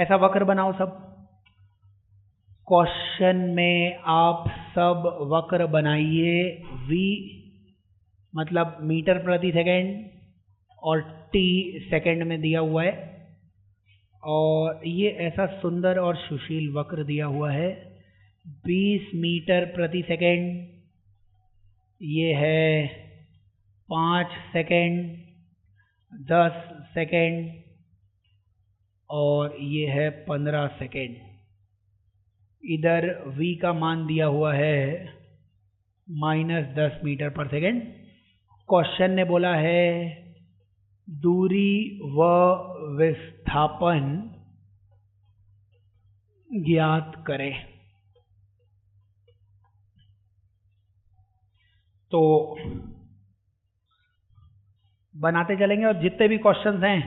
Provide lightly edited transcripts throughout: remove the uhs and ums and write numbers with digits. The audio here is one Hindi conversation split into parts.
ऐसा वक्र बनाओ सब। क्वेश्चन में आप सब वक्र बनाइए। v मतलब मीटर प्रति सेकंड और t सेकंड में दिया हुआ है, और ये ऐसा सुंदर और सुशील वक्र दिया हुआ है। 20 मीटर प्रति सेकंड, ये है 5 सेकंड, 10 सेकंड, और ये है 15 सेकंड। इधर v का मान दिया हुआ है -10 मीटर पर सेकंड। क्वेश्चन ने बोला है दूरी व विस्थापन ज्ञात करें। तो बनाते चलेंगे और जितने भी क्वेश्चंस हैं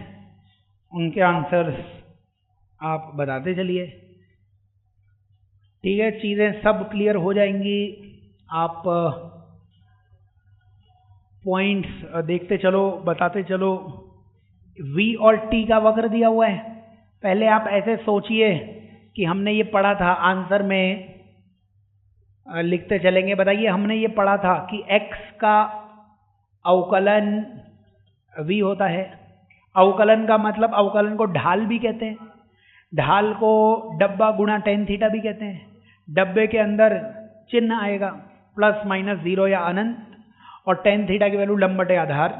उनके आंसर्स आप बताते चलिए। ठीक है, चीज़ें सब क्लियर हो जाएंगी। आप पॉइंट्स देखते चलो, बताते चलो। v और t का वक्र दिया हुआ है। पहले आप ऐसे सोचिए कि हमने ये पढ़ा था, आंसर में लिखते चलेंगे। बताइए, हमने ये पढ़ा था कि x का अवकलन v होता है। अवकलन का मतलब, अवकलन को ढाल भी कहते हैं। ढाल को डब्बा गुणा tan थीटा भी कहते हैं। डब्बे के अंदर चिन्ह आएगा प्लस माइनस 0 या अनंत, और tan थीटा की वैल्यू लंब बटे आधार।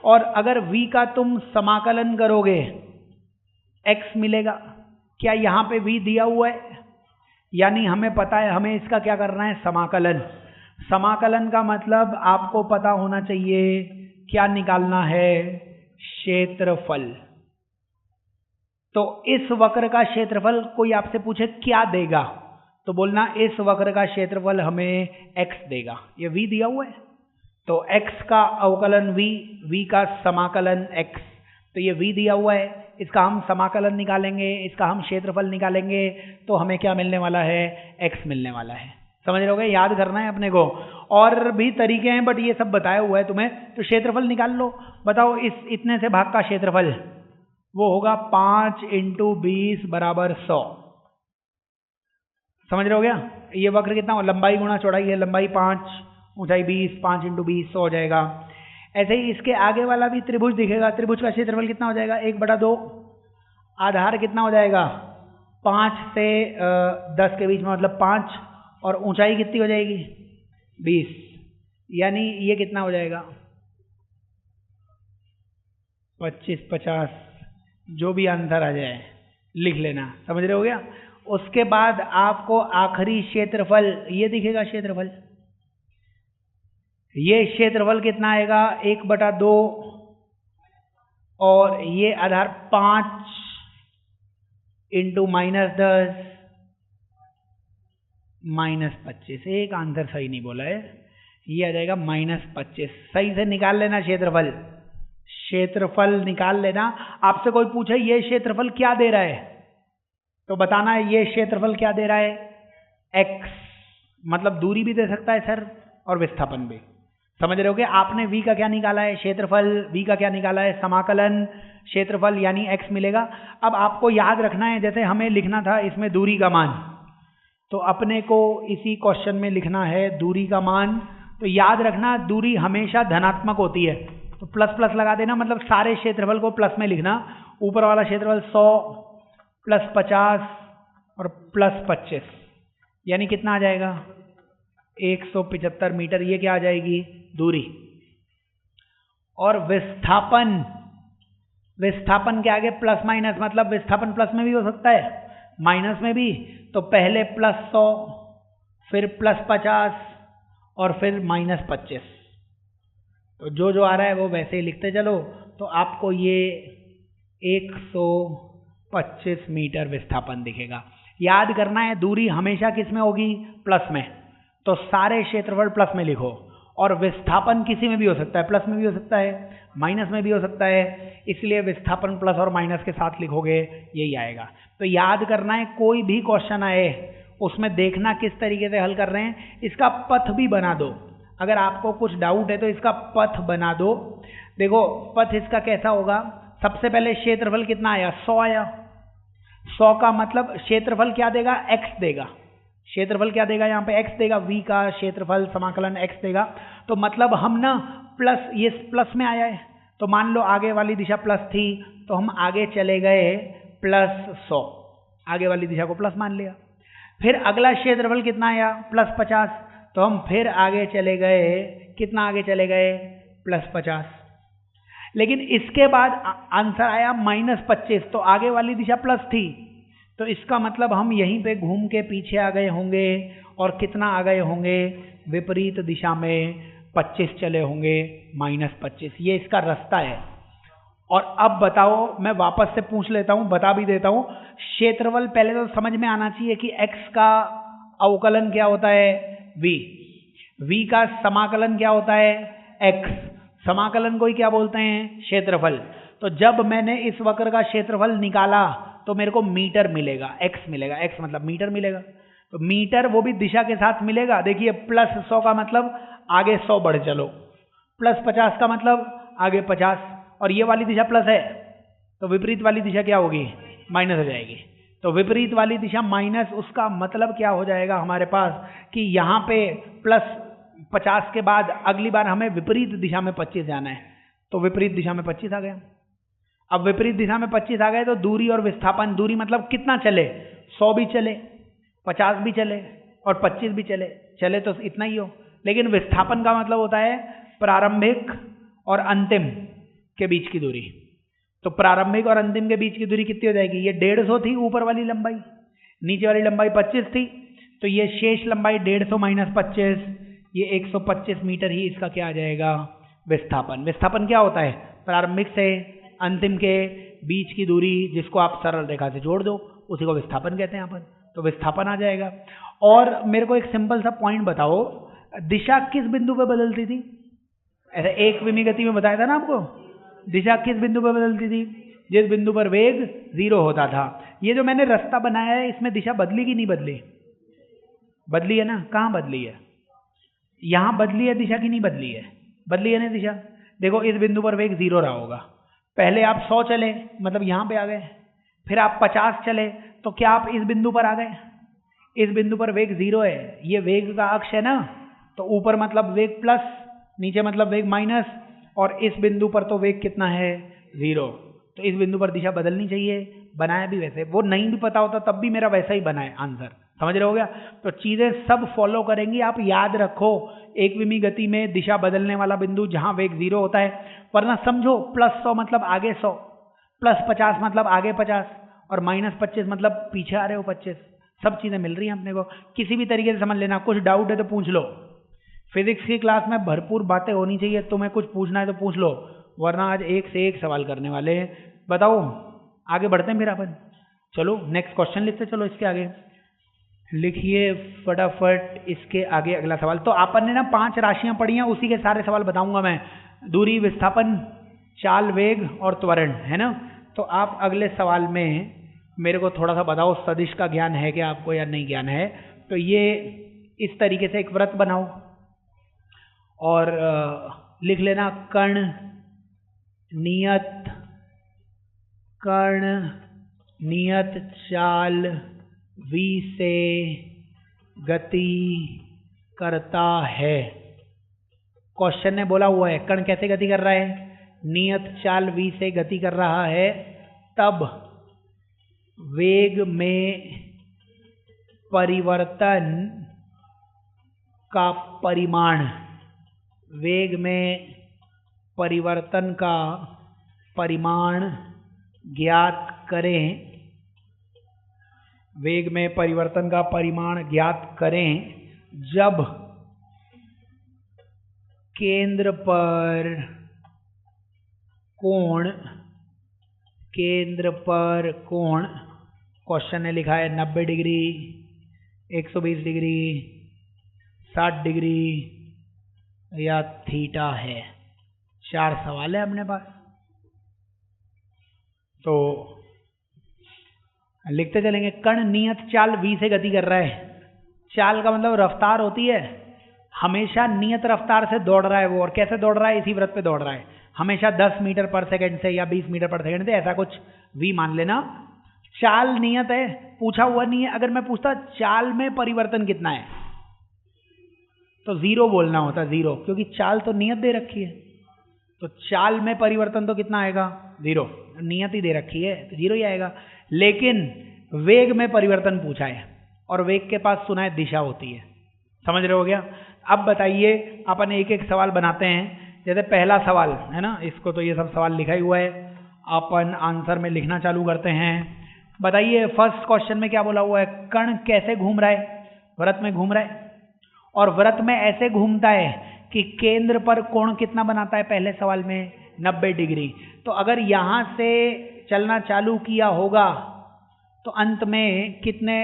और अगर v का तुम समाकलन करोगे x मिलेगा। क्या यहाँ पे v दिया हुआ है? यानी हमें पता है हमें इसका क्या करना है, समाकलन। समाकलन का मतलब आपको पता होना चाहिए क्या निकालना है, क्षेत्रफल। तो इस वक्र का क्षेत्रफल कोई आपसे पूछे क्या देगा, तो बोलना इस वक्र का क्षेत्रफल हमें x देगा। ये v दिया हुआ है, तो x का अवकलन v का समाकलन x। तो ये v दिया हुआ है, इसका हम समाकलन निकालेंगे, इसका हम क्षेत्रफल निकालेंगे, तो हमें क्या मिलने वाला है, x मिलने वाला है। समझ रहे होगे, याद करना है अपने को। और भी तरीके हैं बट ये सब बताया हुआ है तुम्हें। तो क्षेत्रफल निकाल लो। बताओ, इस इतने से भाग का क्षेत्रफल वो होगा 5 × 20 = 100। समझ रहे हो गया? ये वक्र कितना, लंबाई गुणा चौड़ाई है। लंबाई 5, ऊंचाई 20, 5 × 20 100 हो जाएगा। ऐसे ही इसके आगे वाला भी त्रिभुज दिखेगा। त्रिभुज का क्षेत्रफल कितना हो जाएगा, 1/2। आधार कितना हो जाएगा, 5 से 10 के बीच में, मतलब 5, और ऊंचाई कितनी हो जाएगी, 20। यानी ये कितना हो जाएगा, 25, 50, जो भी आंसर आ जाए लिख लेना। समझ रहे हो गया? उसके बाद आपको आखिरी क्षेत्रफल ये दिखेगा। क्षेत्रफल, ये क्षेत्रफल कितना आएगा, 1/2, और ये आधार 5 × -10 -25। एक आंसर सही नहीं बोला है, ये आ जाएगा -25। सही से निकाल लेना क्षेत्रफल। क्षेत्रफल निकाल लेना। आपसे कोई पूछे ये क्षेत्रफल क्या दे रहा है, तो बताना है ये क्षेत्रफल क्या दे रहा है, x। मतलब दूरी भी दे सकता है सर, और विस्थापन भी। समझ रहे हो कि आपने v का क्या निकाला है, क्षेत्रफल। v का क्या निकाला है, समाकलन। क्षेत्रफल यानी x मिलेगा। अब आपको याद रखना है, जैसे हमें लिखना था इसमें दूरी का मान, तो अपने को इसी क्वेश्चन में लिखना है दूरी का मान। तो याद रखना दूरी हमेशा धनात्मक होती है, तो प्लस प्लस लगा देना। मतलब सारे क्षेत्रफल को प्लस में लिखना। ऊपर वाला क्षेत्रफल 100 + 50 और +25, यानी कितना आ जाएगा, 175 मीटर। ये क्या आ जाएगी, दूरी। और विस्थापन, विस्थापन के आगे प्लस माइनस, मतलब विस्थापन प्लस में भी हो सकता है माइनस में भी। तो पहले +100, फिर +50 और फिर -25। तो जो जो आ रहा है वो वैसे ही लिखते चलो। तो आपको ये 125 मीटर विस्थापन दिखेगा। याद करना है दूरी हमेशा किस में होगी, प्लस में। तो सारे क्षेत्रफल प्लस में लिखो। और विस्थापन किसी में भी हो सकता है, प्लस में भी हो सकता है, माइनस में भी हो सकता है, इसलिए विस्थापन प्लस और माइनस के साथ लिखोगे, यही आएगा। तो याद करना है, कोई भी क्वेश्चन आए उसमें देखना किस तरीके से हल कर रहे हैं। इसका पथ भी बना दो। अगर आपको कुछ डाउट है तो इसका पथ बना दो। देखो पथ इसका कैसा होगा, सबसे पहले क्षेत्रफल कितना आया, 100 आया। 100 का मतलब क्षेत्रफल क्या देगा, x देगा। क्षेत्रफल क्या देगा, यहाँ पे x देगा, v का क्षेत्रफल समाकलन x देगा। तो मतलब हम ना प्लस, ये प्लस में आया है तो मान लो आगे वाली दिशा प्लस थी तो हम आगे चले गए +100, आगे वाली दिशा को प्लस मान लिया। फिर अगला क्षेत्रफल कितना आया, +50, तो हम फिर आगे चले गए, कितना आगे चले गए, +50। लेकिन इसके बाद आंसर आया -25, तो आगे वाली दिशा प्लस थी, तो इसका मतलब हम यहीं पे घूम के पीछे आ गए होंगे और कितना आ गए होंगे, विपरीत दिशा में 25 चले होंगे, -25। ये इसका रास्ता है। और अब बताओ, मैं वापस से पूछ लेता हूं, बता भी देता हूं। क्षेत्रफल पहले तो समझ में आना चाहिए कि x का अवकलन क्या होता है, v का समाकलन क्या होता है, x। समाकलन को ही क्या बोलते हैं, क्षेत्रफल। तो जब मैंने इस वक्र का क्षेत्रफल निकाला तो मेरे को मीटर मिलेगा, x मिलेगा, x मतलब मीटर मिलेगा। तो मीटर वो भी दिशा के साथ मिलेगा। देखिए +100 का मतलब आगे 100 बढ़ चलो, +50 का मतलब आगे 50, और ये वाली दिशा प्लस है तो विपरीत वाली दिशा क्या होगी, माइनस हो जाएगी। तो विपरीत वाली दिशा माइनस, उसका मतलब क्या हो जाएगा हमारे पास कि यहाँ पे +50 के बाद अगली बार हमें विपरीत दिशा में 25 जाना है, तो विपरीत दिशा में 25 आ गया। अब विपरीत दिशा में 25 आ गए तो दूरी और विस्थापन, दूरी मतलब कितना चले, 100 भी चले, 50 भी चले और 25 भी चले तो इतना ही हो। लेकिन विस्थापन का मतलब होता है प्रारंभिक और अंतिम के बीच की दूरी। तो प्रारंभिक और अंतिम के बीच की दूरी कितनी हो जाएगी, ये 150 थी ऊपर वाली लंबाई, नीचे वाली लंबाई 25 थी, तो ये शेष लंबाई 150 - 25, ये 125 मीटर ही इसका क्या आ जाएगा, विस्थापन। विस्थापन क्या होता है, प्रारंभिक से अंतिम के बीच की दूरी, जिसको आप सरल रेखा से जोड़ दो, उसी को विस्थापन कहते हैं यहाँ पर। तो विस्थापन आ जाएगा। और मेरे को एक सिंपल सा पॉइंट बताओ, दिशा किस बिंदु पर बदलती थी, ऐसा एक विमी गति में बताया था ना आपको, दिशा किस बिंदु पर बदलती थी, जिस बिंदु पर वेग 0 होता था। ये जो मैंने रास्ता बनाया है इसमें दिशा बदली कि नहीं बदली, बदली है ना, कहाँ बदली है, यहाँ बदली है दिशा की नहीं बदली है, बदली है ना दिशा। देखो इस बिंदु पर वेग 0 रहा होगा, पहले आप 100 चले मतलब यहाँ पे आ गए, फिर आप 50 चले तो क्या आप इस बिंदु पर आ गए, इस बिंदु पर वेग 0 है, ये वेग का अक्ष है ना, तो ऊपर मतलब वेग प्लस, नीचे मतलब वेग माइनस, और इस बिंदु पर तो वेग कितना है, 0। तो इस बिंदु पर दिशा बदलनी चाहिए, बनाया भी वैसे, वो नहीं भी पता होता तब भी मेरा वैसा ही बना है आंसर, समझ रहे हो गया। तो चीजें सब फॉलो करेंगी, आप याद रखो एक विमी गति में दिशा बदलने वाला बिंदु जहां वेग 0 होता है, वरना समझो +100 मतलब आगे 100, +50 मतलब आगे 50, और -25 मतलब पीछे आ रहे हो 25। सब चीजें मिल रही हैं अपने को, किसी भी तरीके से समझ लेना। कुछ डाउट है तो पूछ लो, फिजिक्स की क्लास में भरपूर बातें होनी चाहिए, तुम्हें कुछ पूछना है तो पूछ लो, वरना आज एक से एक सवाल करने वाले हैं। बताओ आगे बढ़ते हैं फिर अपन, चलो नेक्स्ट क्वेश्चन लिखते चलो, इसके आगे लिखिए फटाफट, इसके आगे अगला सवाल। तो अपन ने ना 5 राशियां पढ़ी हैं, उसी के सारे सवाल बताऊंगा मैं, दूरी, विस्थापन, चाल, वेग और त्वरण, है ना। तो आप अगले सवाल में मेरे को थोड़ा सा बताओ सदिश का ज्ञान है क्या आपको या नहीं ज्ञान है। तो ये इस तरीके से एक वृत्त बनाओ और लिख लेना कर्ण नियत चाल v से गति करता है। क्वेश्चन ने बोला हुआ है कण कैसे गति कर रहा है, नियत चाल v से गति कर रहा है, तब वेग में परिवर्तन का परिमाण, वेग में परिवर्तन का परिमाण ज्ञात करें, वेग में परिवर्तन का परिमाण ज्ञात करें जब केंद्र पर कोण, क्वेश्चन ने लिखा है 90 डिग्री, 120 डिग्री, 60 डिग्री या थीटा है। 4 सवाल है अपने पास, तो लिखते चलेंगे। कण नियत चाल v से गति कर रहा है, चाल का मतलब रफ्तार होती है, हमेशा नियत रफ्तार से दौड़ रहा है वो, और कैसे दौड़ रहा है, इसी वृत्त पे दौड़ रहा है, हमेशा 10 मीटर पर सेकंड से या 20 मीटर पर सेकंड से, ऐसा कुछ v मान लेना। चाल नियत है, पूछा हुआ नहीं है। अगर मैं पूछता चाल में परिवर्तन कितना है तो 0 बोलना होता, 0, क्योंकि चाल तो नियत दे रखी है। तो चाल में परिवर्तन तो कितना आएगा? 0, नियत ही दे रखी है तो 0 ही आएगा। लेकिन वेग में परिवर्तन पूछा है और वेग के पास सुना है दिशा होती है। समझ रहे हो गया? अब बताइए, अपन एक एक सवाल बनाते हैं। जैसे पहला सवाल है ना, इसको तो ये सब सवाल लिखा ही हुआ है, अपन आंसर में लिखना चालू करते हैं। बताइए फर्स्ट क्वेश्चन में क्या बोला हुआ है? कण कैसे घूम रहा है? वृत्त में घूम रहा है, और वृत्त में ऐसे घूमता है कि केंद्र पर कोण कितना बनाता है? पहले सवाल में 90 डिग्री। तो अगर यहां से चलना चालू किया होगा तो अंत में कितने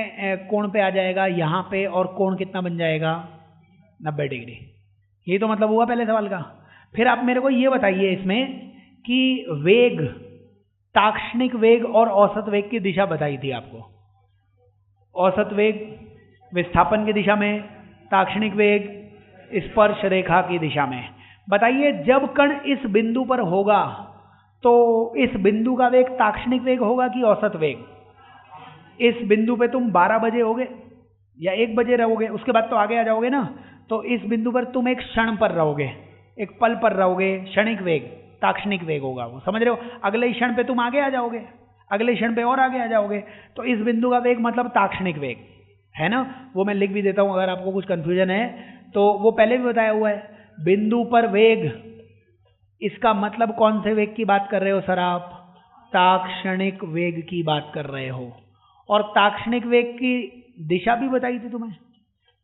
कोण पे आ जाएगा? यहां पे, और कोण कितना बन जाएगा? 90 डिग्री। यही तो मतलब हुआ पहले सवाल का। फिर आप मेरे को ये बताइए इसमें कि वेग, ताक्षणिक वेग और औसत वेग की दिशा बताई थी आपको। औसत वेग विस्थापन की दिशा में, ताक्षणिक वेग स्पर्श रेखा की दिशा में। बताइए जब कण इस बिंदु पर होगा तो इस बिंदु का वेग ताक्षणिक वेग होगा कि औसत वेग? इस बिंदु पे तुम 12 बजे होगे या 1 बजे रहोगे, उसके बाद तो आगे आ जाओगे ना। तो इस बिंदु पर तुम एक क्षण पर रहोगे, एक पल पर रहोगे, क्षणिक वेग, ताक्षणिक वेग होगा वो। समझ रहे हो? अगले ही क्षण पे तुम आगे आ जाओगे, अगले क्षण पे और आगे आ जाओगे। तो इस बिंदु का वेग मतलब ताक्षणिक वेग है ना। वो मैं लिख भी देता हूं अगर आपको कुछ कंफ्यूजन है तो। वो पहले भी बताया हुआ है, बिंदु पर वेग, इसका मतलब कौन से वेग की बात कर रहे हो सर आप? ताक्षणिक वेग की बात कर रहे हो। और ताक्षणिक वेग की दिशा भी बताई थी तुम्हें।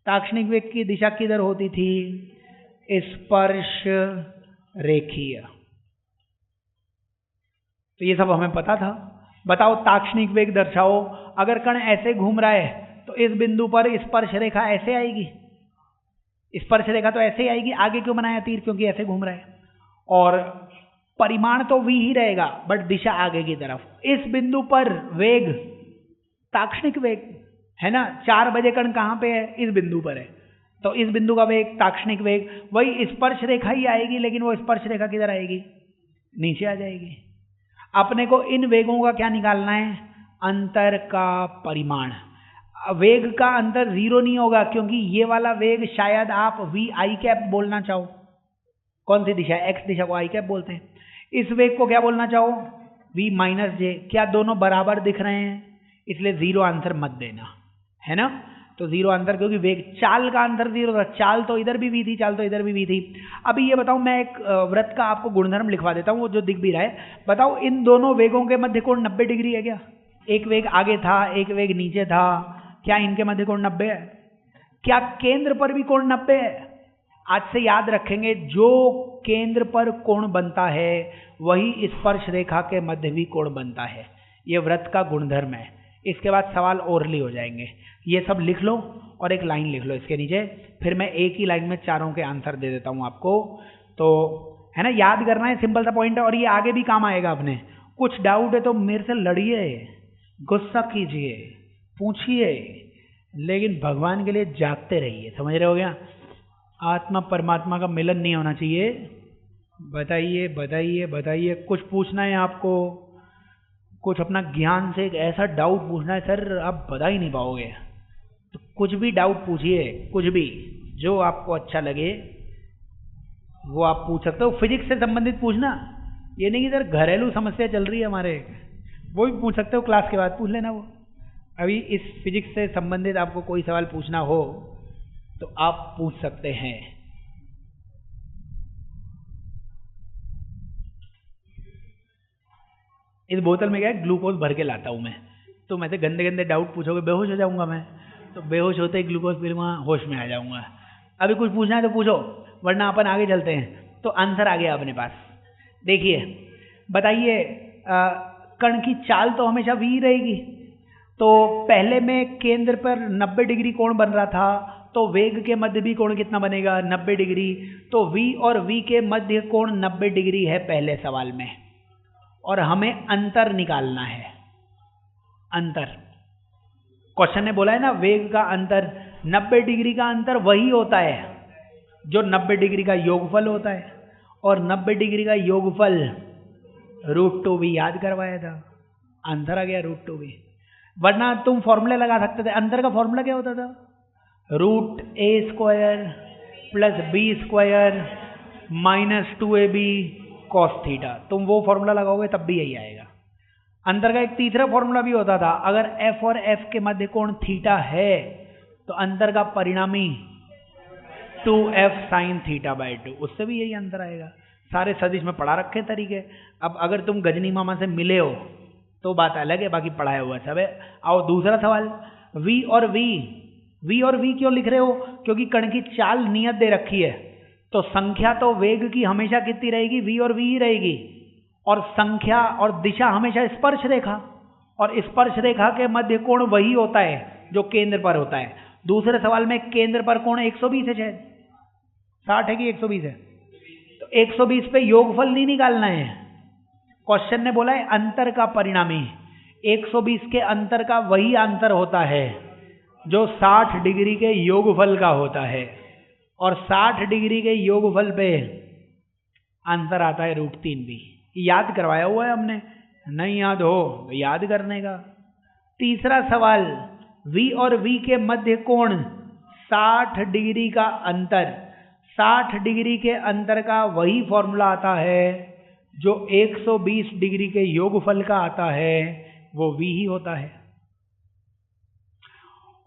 ताक्षणिक वेग की दिशा किधर होती थी? स्पर्श रेखीय। तो ये सब हमें पता था। बताओ ताक्षणिक वेग दर्शाओ। अगर कण ऐसे घूम रहा है तो इस बिंदु पर स्पर्श रेखा ऐसे आएगी। स्पर्श रेखा तो ऐसे ही आएगी। आगे क्यों बनाया तीर? क्योंकि ऐसे घूम रहा है। और परिमाण तो v ही रहेगा बट दिशा आगे की तरफ। इस बिंदु पर वेग ताक्षणिक वेग है ना। 4 बजे कण कहां पे है? इस बिंदु पर है। तो इस बिंदु का वेग ताक्षणिक वेग, वही स्पर्श रेखा ही आएगी, लेकिन वो स्पर्श रेखा किधर आएगी? नीचे आ जाएगी। अपने को इन वेगों का क्या निकालना है? अंतर का परिमाण। वेग का अंतर 0 नहीं होगा, क्योंकि ये वाला वेग शायद आप v i कैप बोलना चाहो। कौन सी दिशा? x दिशा को i कैप बोलते हैं। इस वेग को क्या बोलना चाहो? v माइनस जे। क्या दोनों बराबर दिख रहे हैं? इसलिए 0 आंसर मत देना, है ना। तो 0 आंसर, क्योंकि वेग, चाल का अंतर 0 था। चाल तो इधर भी v थी, चाल तो इधर भी v थी। अभी ये बताओ, मैं एक वृत्त का आपको गुणधर्म लिखवा देता हूँ, वो जो दिख भी रहा है। बताओ इन दोनों वेगों के मध्य कोण 90 डिग्री है क्या? एक वेग आगे था, एक वेग नीचे था। क्या इनके मध्य कोण 90 है? क्या केंद्र पर भी कोण 90 है? आज से याद रखेंगे, जो केंद्र पर कोण बनता है वही स्पर्श रेखा के मध्य भी कोण बनता है। ये वृत्त का गुणधर्म है। इसके बाद सवाल ओरली हो जाएंगे। ये सब लिख लो और एक लाइन लिख लो इसके नीचे। फिर मैं एक ही लाइन में चारों के आंसर दे देता हूं आपको। तो है ना, याद करना है, सिंपल सा पॉइंट है और ये आगे भी काम आएगा अपने। कुछ डाउट है तो मेरे से लड़िए, गुस्सा कीजिए, पूछिए, लेकिन भगवान के लिए जागते रहिए। समझ रहे हो गया? आत्मा परमात्मा का मिलन नहीं होना चाहिए। बताइए बताइए बताइए, कुछ पूछना है आपको? कुछ अपना ज्ञान से एक ऐसा डाउट पूछना है सर आप बता ही नहीं पाओगे, तो कुछ भी डाउट पूछिए, कुछ भी जो आपको अच्छा लगे वो आप पूछ सकते हो। फिजिक्स से संबंधित पूछना, ये नहीं कि सर घरेलू समस्या चल रही है हमारे, वो भी पूछ सकते हो, क्लास के बाद पूछ लेना वो। अभी इस फिजिक्स से संबंधित आपको कोई सवाल पूछना हो तो आप पूछ सकते हैं। इस बोतल में क्या है, ग्लूकोज भर के लाता हूं मैं, तो मैं से गंदे गंदे डाउट पूछोगे बेहोश हो जाऊंगा मैं। तो बेहोश होते ही ग्लूकोज पीऊंगा, होश में आ जाऊंगा। अभी कुछ पूछना है तो पूछो, वरना अपन आगे चलते हैं। तो आंसर आ गया अपने पास। देखिए बताइए, कण की चाल तो हमेशा v ही रहेगी। तो पहले में केंद्र पर 90 डिग्री कोण बन रहा था, तो वेग के मध्य भी कोण कितना बनेगा? 90 डिग्री। तो v और v के मध्य कोण 90 डिग्री है पहले सवाल में, और हमें अंतर निकालना है। अंतर, क्वेश्चन ने बोला है ना, वेग का अंतर 90 डिग्री का अंतर वही होता है जो 90 डिग्री का योगफल होता है, और 90 डिग्री का योगफल √2v याद करवाया था। आंसर आ गया √2v। वरना तुम फॉर्मूले लगा सकते थे। अंतर का फॉर्मूला क्या होता था? √a² + b² - 2ab cos theta. तुम वो फॉर्मूला लगाओगे तब भी यही आएगा। अंतर का एक तीसरा फॉर्मूला भी होता था, अगर f और f के मध्य कोण थीटा है तो अंतर का परिणामी 2f sin θ/2, उससे भी यही अंतर आएगा। सारे सदिश में पढ़ा रखे तरीके। अब अगर तुम गजनी मामा से मिले हो तो बात अलग है, बाकी पढ़ाया हुआ सब है। आओ दूसरा सवाल, v और v क्यों लिख रहे हो? क्योंकि कण की चाल नियत दे रखी है, तो संख्या तो वेग की हमेशा कितनी रहेगी? v और v ही रहेगी। और संख्या और दिशा हमेशा स्पर्श रेखा, और स्पर्श रेखा के मध्य कोण वही होता है जो केंद्र पर होता है। दूसरे सवाल में केंद्र पर कोण 120 है, शायद 60 है कि 120 है, तो 120 पे योगफल नहीं निकालना है। क्वेश्चन ने बोला है अंतर का परिणामी 120 के अंतर का वही अंतर होता है जो 60 डिग्री के योगफल का होता है, और 60 डिग्री के योगफल पे अंतर आता है √3b। याद करवाया हुआ है हमने, नहीं याद हो तो याद करने का। तीसरा सवाल, v और v के मध्य कोण 60 डिग्री का अंतर, 60 डिग्री के अंतर का वही फॉर्मूला आता है जो 120 डिग्री के योगफल का आता है, वो v ही होता है।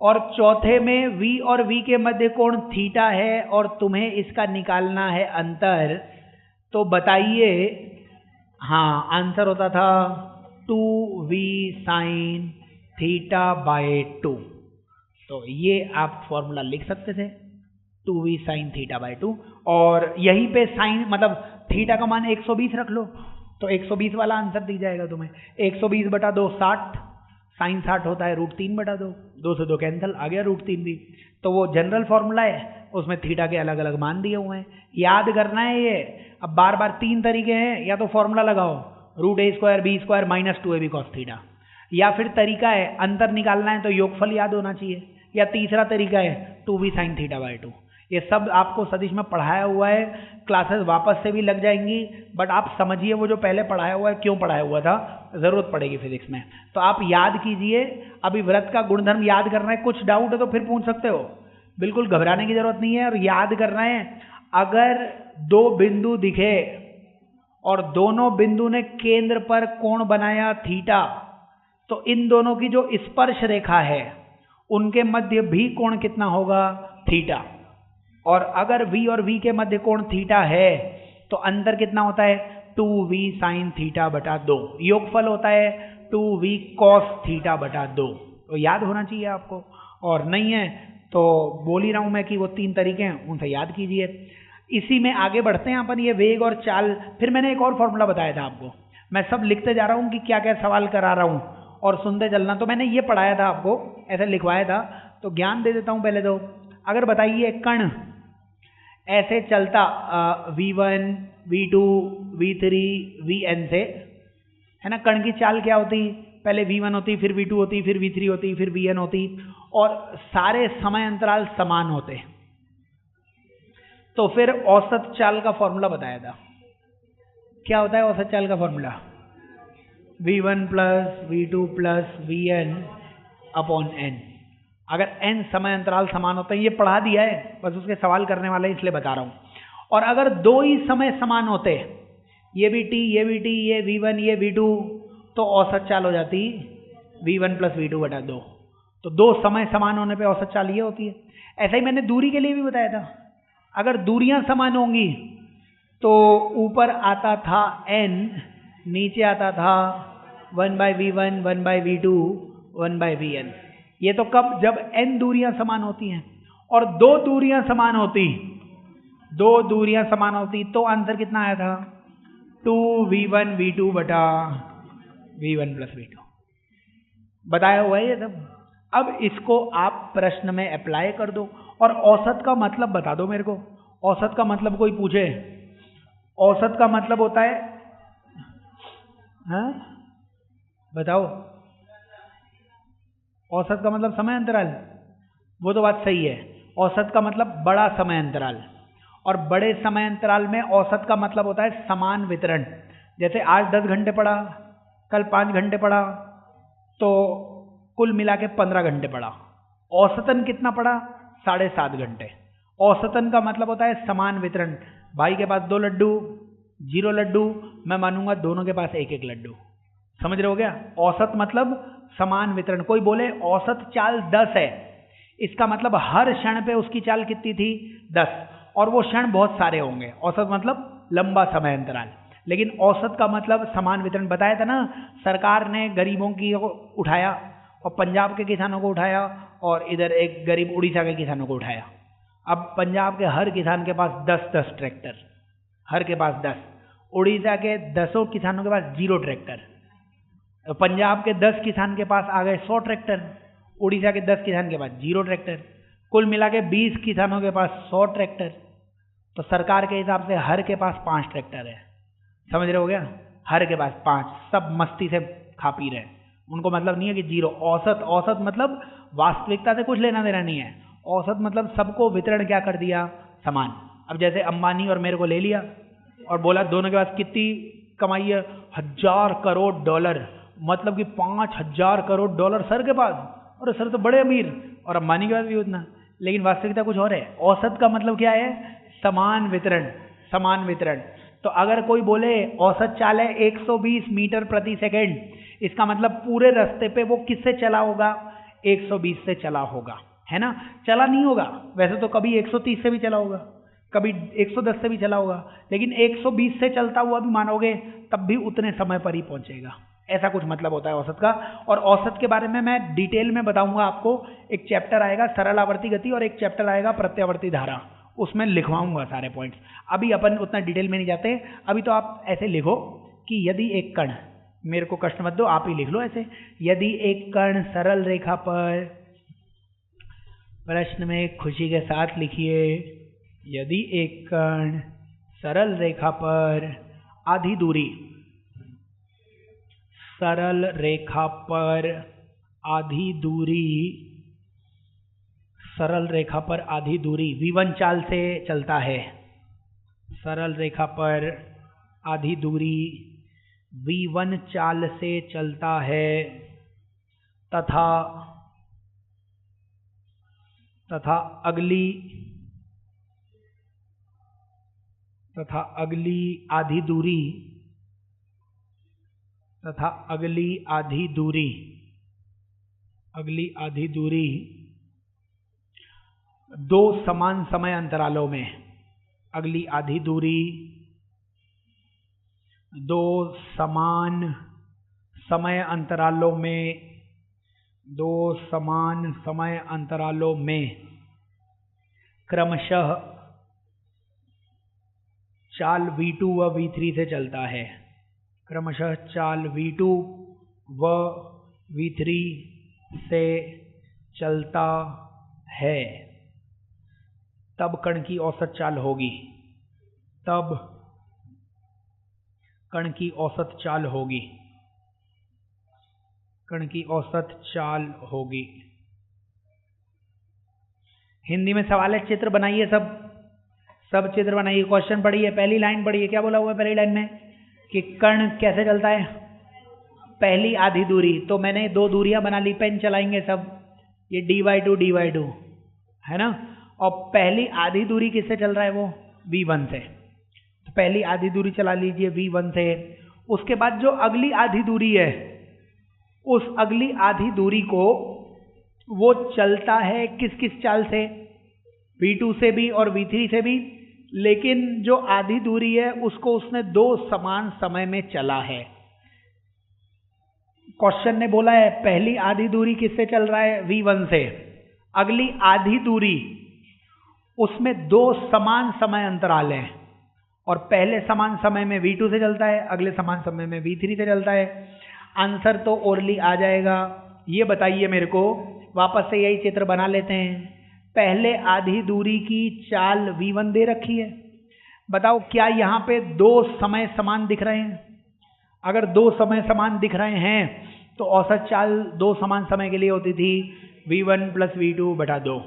और चौथे में v और v के मध्य कोण थीटा है और तुम्हें इसका निकालना है अंतर, तो बताइए। हाँ, आंसर होता था 2v sin θ/2। तो ये आप फॉर्मूला लिख सकते थे, 2v sin θ/2। और यहीं पे साइन मतलब थीटा का मान 120 रख लो, तो 120 वाला आंसर दी जाएगा तुम्हें। 120/2 60, साइन 60 होता है √3/2, 2 से 2 कैंसिल, आ गया √3 भी। तो वो जनरल फॉर्मूला है, उसमें थीटा के अलग अलग मान दिए हुए हैं, याद करना है ये। अब बार बार 3 तरीके हैं, या तो फॉर्मूला लगाओ √a² b² - 2ab cos theta, या फिर तरीका है अंतर निकालना है तो योगफल याद होना चाहिए, या तीसरा तरीका है 2v sin θ/2। ये सब आपको सदिश में पढ़ाया हुआ है, क्लासेस वापस से भी लग जाएंगी, बट आप समझिए वो जो पहले पढ़ाया हुआ है क्यों पढ़ाया हुआ था, ज़रूरत पड़ेगी फिजिक्स में। तो आप याद कीजिए। अभी व्रत का गुणधर्म याद करना है, कुछ डाउट है तो फिर पूछ सकते हो, बिल्कुल घबराने की जरूरत नहीं है। और याद करना है, अगर 2 बिंदु दिखे और दोनों बिंदु ने केंद्र पर कोण बनाया थीटा, तो इन दोनों की जो स्पर्श रेखा है उनके मध्य भी कोण कितना होगा? थीटा। और अगर v और v के मध्य कोण थीटा है तो अंतर कितना होता है? 2v sin θ/2। योगफल होता है 2v cos θ/2। तो याद होना चाहिए आपको, और नहीं है तो बोल ही रहा हूं मैं कि वो 3 तरीके हैं, उनसे याद कीजिए। इसी में आगे बढ़ते हैं अपन, ये वेग और चाल। फिर मैंने एक और फॉर्मूला बताया था आपको, मैं सब लिखते जा रहा हूं कि क्या क्या सवाल करा रहा हूं और सुनते चलना। तो मैंने ये पढ़ाया था आपको, ऐसे लिखवाया था, तो ज्ञान दे देता हूं पहले। तो अगर बताइए कण ऐसे चलता v1 v2 v3 vn से, है ना, कण की चाल क्या होती? पहले v1 होती, फिर v2 होती, फिर v3 होती, फिर vn होती, और सारे समय अंतराल समान होते। तो फिर औसत चाल का फॉर्मूला बताया था। क्या होता है औसत चाल का फॉर्मूला? v1 + v2 + vn/n। अगर n समय अंतराल समान होते हैं, ये पढ़ा दिया है, बस उसके सवाल करने वाले इसलिए बता रहा हूं। और अगर 2 ही समय समान होते, ये भी t, ये भी t, ये v1, ये v2, तो औसत चाल हो जाती v1 + v2/2। तो 2 समय समान होने पे औसत चाल ये होती है। ऐसा ही मैंने दूरी के लिए भी बताया था, अगर दूरियां समान होंगी तो ऊपर आता था n, नीचे आता था 1/v1, 1/v2, 1/vn। ये तो कब? जब n दूरियां समान होती हैं। और 2 दूरियां समान होती, 2 दूरियां समान होती तो आंसर कितना आया था? 2v1 v2/v1 + v2। बताया हुआ है ये सब। अब इसको आप प्रश्न में अप्लाई कर दो, और औसत का मतलब बता दो मेरे को। औसत का मतलब कोई पूछे, औसत का मतलब होता है, हाँ बताओ, औसत का मतलब समय अंतराल। वो तो बात सही है, औसत का मतलब बड़ा समय अंतराल, और बड़े समय अंतराल में औसत का मतलब होता है समान वितरण। जैसे आज 10 घंटे पढ़ा, कल 5 घंटे पढ़ा, तो कुल मिला के 15 घंटे पढ़ा। औसतन कितना पढ़ा? 7.5 घंटे। औसतन का मतलब होता है समान वितरण। भाई के पास 2 लड्डू, 0 लड्डू, मैं मानूंगा दोनों के पास 1-1 लड्डू। समझ रहे हो क्या? औसत मतलब समान वितरण। कोई बोले औसत चाल 10 है, इसका मतलब हर क्षण पे उसकी चाल कितनी थी? 10, और वो क्षण बहुत सारे होंगे। औसत मतलब लंबा समय अंतराल। लेकिन औसत का मतलब समान वितरण। बताया था ना, सरकार ने गरीबों की उठाया और पंजाब के किसानों को उठाया, और इधर एक गरीब उड़ीसा के किसानों को उठाया। अब पंजाब के हर किसान के पास 10-10 ट्रैक्टर, हर के पास 10। उड़ीसा के 10 किसानों के पास 0 ट्रैक्टर। पंजाब के 10 किसान के पास आ गए 100 ट्रैक्टर, उड़ीसा के 10 किसान के पास 0 ट्रैक्टर। कुल मिला के 20 किसानों के पास 100 ट्रैक्टर। तो सरकार के हिसाब से हर के पास 5 ट्रैक्टर है। समझ रहे हो गया? हर के पास 5, सब मस्ती से खा पी रहे हैं। उनको मतलब नहीं है कि 0। औसत मतलब वास्तविकता से कुछ लेना देना नहीं है। औसत मतलब सबको वितरण क्या कर दिया? समान। अब जैसे अंबानी और मेरे को ले लिया और बोला दोनों के पास कितनी कमाई है? $1000 करोड़। मतलब कि $5000 करोड़ सर के पास। और सर तो बड़े अमीर, और अंबानी के पास भी उतना। लेकिन वास्तविकता कुछ और है। औसत का मतलब क्या है? समान वितरण, समान वितरण। तो अगर कोई बोले औसत चाल है 120 मीटर प्रति सेकंड, इसका मतलब पूरे रास्ते पे वो किससे चला होगा? 120 से चला होगा, है ना? चला नहीं होगा वैसे तो, कभी 130 से भी चला होगा, कभी 110 से भी चला होगा, लेकिन 120 से चलता हुआ भी मानोगे तब भी उतने समय पर ही पहुंचेगा। ऐसा कुछ मतलब होता है औसत का। और औसत के बारे में मैं डिटेल में बताऊंगा आपको। एक चैप्टर आएगा सरल आवर्ती गति और एक चैप्टर आएगा प्रत्यावर्ती धारा, उसमें लिखवाऊंगा सारे पॉइंट्स। अभी अपन उतना डिटेल में नहीं जाते। अभी तो आप ऐसे लिखो कि यदि एक कण, मेरे को कष्ट मत दो, आप ही लिख लो ऐसे, यदि एक कण सरल रेखा पर, प्रश्न में खुशी के साथ लिखिए, यदि एक कण सरल रेखा पर आधी दूरी, सरल रेखा पर आधी दूरी, सरल रेखा पर आधी दूरी v1 चाल से चलता है, सरल रेखा पर आधी दूरी v1 चाल से चलता है, तथा अगली आधी दूरी 2 समान समय अंतरालों में, अगली आधी दूरी 2 समान समय अंतरालों में, 2 समान समय अंतरालों में क्रमशः चाल v2 व v3 से चलता है, क्रमशः चाल v2 व v3 से चलता है, तब कण की औसत चाल होगी, तब कण की औसत चाल होगी, कण की औसत चाल होगी। हिंदी में सवाल है, चित्र बनाइए, सब चित्र बनाइए। क्वेश्चन पढ़िए, पहली लाइन पढ़िए। क्या बोला हुआ है पहली लाइन में? कि कण कैसे चलता है? पहली आधी दूरी। तो मैंने 2 दूरियां बना ली, पेन चलाएंगे सब, ये dy2 है ना। और पहली आधी दूरी किससे चल रहा है? वो v1 से। तो पहली आधी दूरी चला लीजिए v1 से। उसके बाद जो अगली आधी दूरी है, उस अगली आधी दूरी को वो चलता है किस किस चाल से? v2 से भी और v3 से भी। लेकिन जो आधी दूरी है उसको उसने 2 समान समय में चला है। क्वेश्चन ने बोला है पहली आधी दूरी किससे चल रहा है? v1 से। अगली आधी दूरी, उसमें 2 समान समय अंतराल हैं, और पहले समान समय में v2 से चलता है, अगले समान समय में v3 से चलता है। आंसर तो ओरली आ जाएगा। ये बताइए मेरे को, वापस से यही चित्र बना लेते हैं। पहले आधी दूरी की चाल v1 दे रखी है। बताओ क्या यहाँ पे 2 समय समान दिख रहे हैं? अगर 2 समय समान दिख रहे हैं तो औसत चाल 2 समान समय के लिए होती थी v1 + v2/2।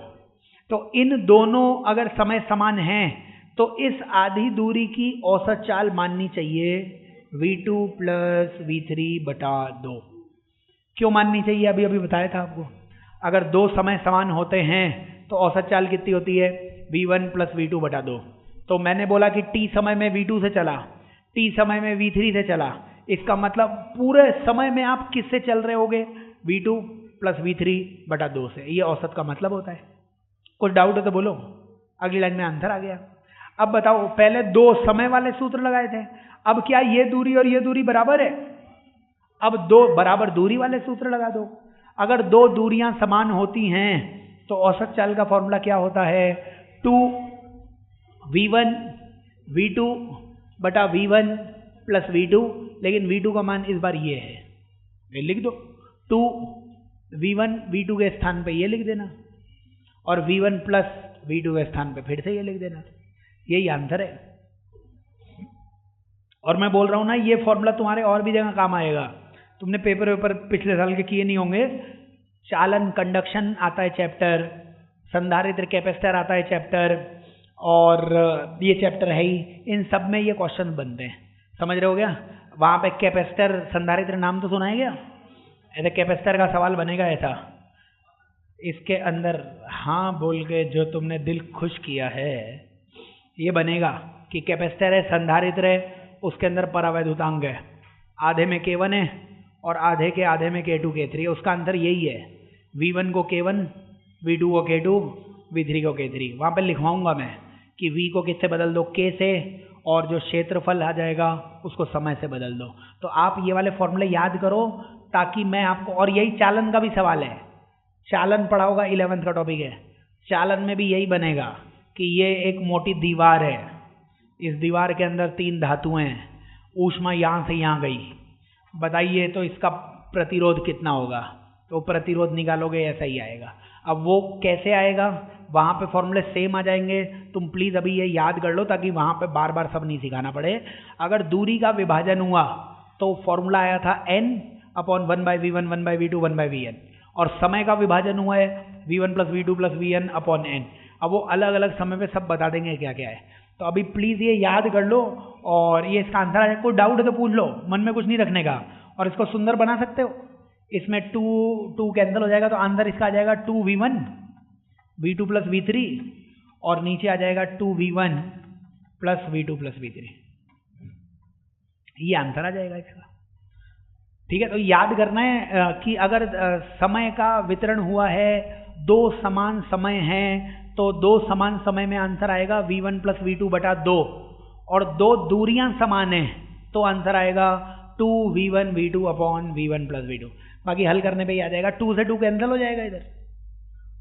तो इन दोनों अगर समय समान हैं तो इस आधी दूरी की औसत चाल माननी चाहिए v2 + v3/2। क्यों माननी चाहिए? अभी अभी बताया था आपको। अगर दो समय समान होते हैं तो औसत चाल कितनी होती है? v1 प्लस v2 बटा 2। तो मैंने बोला कि t समय में v2 से चला, t समय में v3 से चला, इसका मतलब पूरे समय में आप किससे चल रहे होगे? v2 प्लस v3 बटा 2 से। ये औसत का मतलब होता है। कुछ डाउट है तो बोलो, अगली लाइन में आंसर आ गया। अब बताओ, पहले दो समय वाले सूत्र लगाए थे, अब क्या ये दूरी और ये दूरी बराबर है? अब दो बराबर दूरी वाले सूत्र लगा दो। अगर दो दूरियां समान होती हैं तो औसत चाल का फॉर्मूला क्या होता है? 2v1 v2 बटा v1 प्लस v2, लेकिन v2 का मान इस बार ये है, ये लिख दो। 2v1 v2 के स्थान पे ये लिख देना और v1 प्लस v2 के स्थान पे फिर से ये लिख देना। यही आंसर है। और मैं बोल रहा हूं ना, ये फॉर्मूला तुम्हारे और भी जगह काम आएगा। तुमने पेपर पिछले साल के किए नहीं होंगे। चालन कंडक्शन आता है चैप्टर, संधारित्र कैपेसिटर आता है चैप्टर, और ये चैप्टर है ही, इन सब में ये क्वेश्चन बनते हैं। समझ रहे हो क्या? वहां पे कैपेसिटर संधारित्र नाम तो सुना है क्या? ऐसे कैपेसिटर का सवाल बनेगा ऐसा, इसके अंदर हाँ बोल के जो तुमने दिल खुश किया है, ये बनेगा कि कैपेसिटर है, संधारित्र है, उसके अंदर परावैद्युतांक है, आधे में K1 है और आधे में K2 K3 है। उसका आंसर यही है, V1 को K1, V2 को K2, V3 को K3। वहाँ पे लिखवाऊंगा मैं कि V को किससे बदल दो? K से, और जो क्षेत्रफल आ जाएगा उसको समय से बदल दो। तो आप ये वाले फॉर्मूले याद करो ताकि मैं आपको, और यही चालन का भी सवाल है, चालन पढ़ा होगा, 11th का टॉपिक है। चालन में भी यही बनेगा कि ये एक मोटी दीवार है, इस दीवार के अंदर 3 धातुएं हैं, ऊष्मा यहाँ से यहाँ गई, बताइए तो इसका प्रतिरोध कितना होगा? तो प्रतिरोध निकालोगे ऐसा ही आएगा। अब वो कैसे आएगा? वहाँ पे फॉर्मूले सेम आ जाएंगे। तुम प्लीज़ अभी ये याद कर लो ताकि वहाँ पे बार बार सब नहीं सिखाना पड़े। अगर दूरी का विभाजन हुआ तो फॉर्मूला आया था n upon 1/v1 1/v2 1/vn, और समय का विभाजन हुआ है v1 plus v2 plus vn upon n। अब वो अलग अलग समय पे सब बता देंगे क्या क्या है। तो अभी प्लीज़ ये याद कर लो, और ये इसका आंसर है। कोई डाउट है तो पूछ लो, मन में कुछ नहीं रखने का। और इसको सुंदर बना सकते हो, इसमें 2 कैंसिल हो जाएगा तो आंसर इसका आ जाएगा 2v1 v2 प्लस v3, और नीचे आ जाएगा 2v1 plus v2 plus v3। ये आंसर आ जाएगा इसका। ठीक है, तो याद करना है कि अगर समय का वितरण हुआ है, दो समान समय हैं, तो दो समान समय में आंसर आएगा v1 प्लस v2 बटा 2, और दो दूरियां समान हैं तो आंसर आएगा 2v1 v2 upon v1 plus v2। बाकी हल करने पे ही आ जाएगा, 2 से 2 कैंसिल हो जाएगा इधर,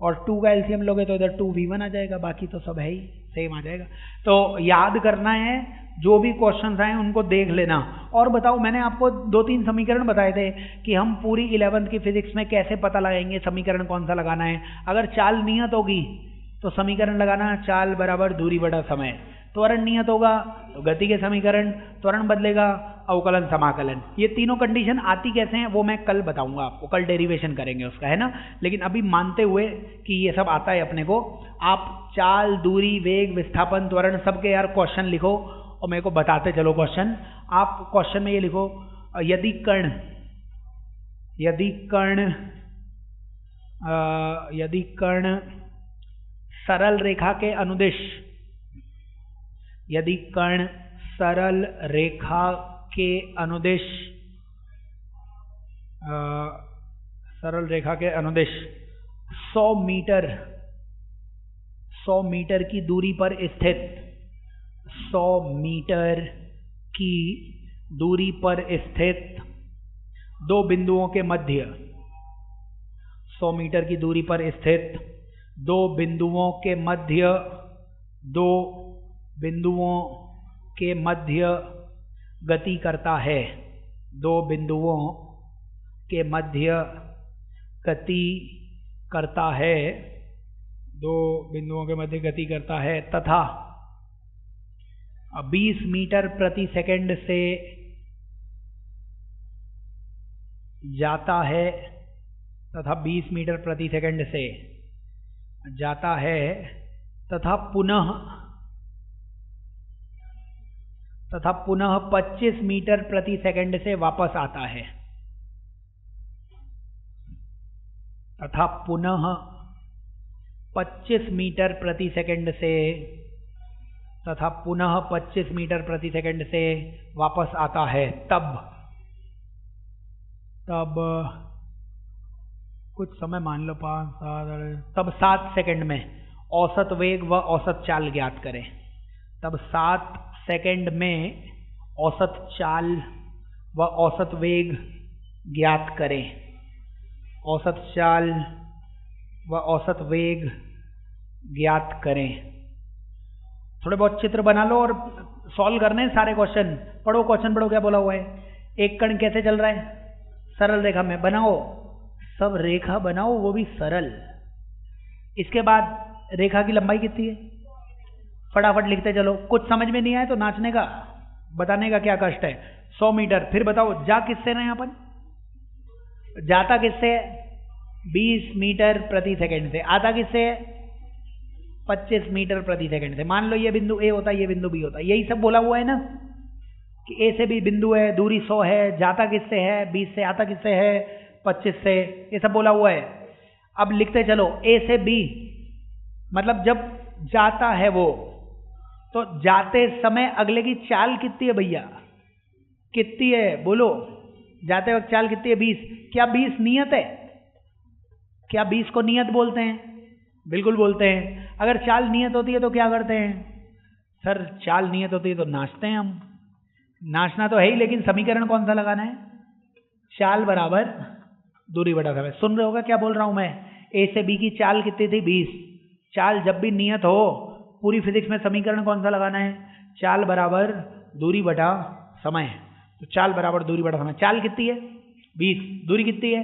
और 2 का एलसीएम लोगे तो इधर 2v1 आ जाएगा, बाकी तो सब है ही सेम आ जाएगा। तो याद करना है, जो भी क्वेश्चंस आए उनको देख लेना। और बताओ, मैंने आपको 2-3 समीकरण बताए थे कि हम पूरी 11th की फिजिक्स में कैसे पता लगाएंगे समीकरण कौन सा लगाना है। अगर चाल नियत होगी तो समीकरण लगाना चाल बराबर दूरी बटा समय, त्वरण नियत होगा तो गति के समीकरण, त्वरण बदलेगा अवकलन समाकलन। ये तीनों कंडीशन आती कैसे हैं वो मैं कल बताऊंगा आपको, कल डेरिवेशन करेंगे उसका, है ना। लेकिन अभी मानते हुए कि ये सब आता है अपने को, आप चाल, दूरी, वेग, विस्थापन, त्वरण सबके यार क्वेश्चन लिखो और मेरे को बताते चलो क्वेश्चन। आप क्वेश्चन में ये लिखो, यदि कण सरल रेखा के अनुदिश, यदि कण सरल रेखा के अनुदिश 100 मीटर की दूरी पर स्थित, 100 मीटर की दूरी पर स्थित दो बिंदुओं के मध्य, 100 मीटर की दूरी पर स्थित दो बिंदुओं के मध्य गति करता है, दो बिंदुओं के मध्य गति करता है, तथा 20 मीटर प्रति सेकंड से जाता है, तथा 20 मीटर प्रति सेकंड से जाता है, तथा पुनः 25 मीटर प्रति सेकंड से वापस आता है। तथा पुनः 25 मीटर प्रति सेकंड से तथा पुनः 25 मीटर प्रति सेकंड से वापस आता है, तब कुछ समय मान लो 5 7 तब 7 सेकंड में औसत वेग व औसत चाल ज्ञात करें। तब 7 सेकंड में औसत चाल व औसत वेग ज्ञात करें। औसत चाल व औसत वेग ज्ञात करें। थोड़े बहुत चित्र बना लो और सॉल्व करने सारे क्वेश्चन। पढ़ो क्वेश्चन पढ़ो, क्या बोला हुआ है। एक कण कैसे चल रहा है, सरल रेखा में बनाओ, सब रेखा बनाओ वो भी सरल। इसके बाद रेखा की लंबाई कितनी है, फटाफट लिखते चलो। कुछ समझ में नहीं आए तो नाचने का, बताने का क्या कष्ट है। 100 मीटर, फिर बताओ जा किससे रहे हैं अपन, जाता किससे है 20 मीटर प्रति सेकंड से, आता किससे है 25 मीटर प्रति सेकंड से। मान लो ये बिंदु ए होता है, ये बिंदु बी होता है, यही सब बोला हुआ है ना कि ए से बी बिंदु है, दूरी 100 है, जाता किससे है 20 से, आता किससे है 25 से, ये सब बोला हुआ है। अब लिखते चलो, ए से बी मतलब जब जाता है वो, तो जाते समय अगले की चाल कितनी है भैया, कितनी है बोलो, जाते वक्त चाल कितनी है 20। क्या 20 नियत है, क्या 20 को नियत बोलते हैं, बिल्कुल बोलते हैं। अगर चाल नियत होती है तो क्या करते हैं सर, चाल नियत होती है तो नाचते हैं हम, नाचना तो है ही, लेकिन समीकरण कौन सा लगाना है, चाल बराबर दूरी बटा समय। सुन रहे होगा क्या बोल रहा हूं मैं, ए से बी की चाल कितनी थी 20। चाल जब भी नियत हो, पूरी फिजिक्स में समीकरण कौन सा लगाना है, चाल बराबर दूरी बटा समय। तो चाल बराबर दूरी बटा समय, चाल कितनी है 20, दूरी कितनी है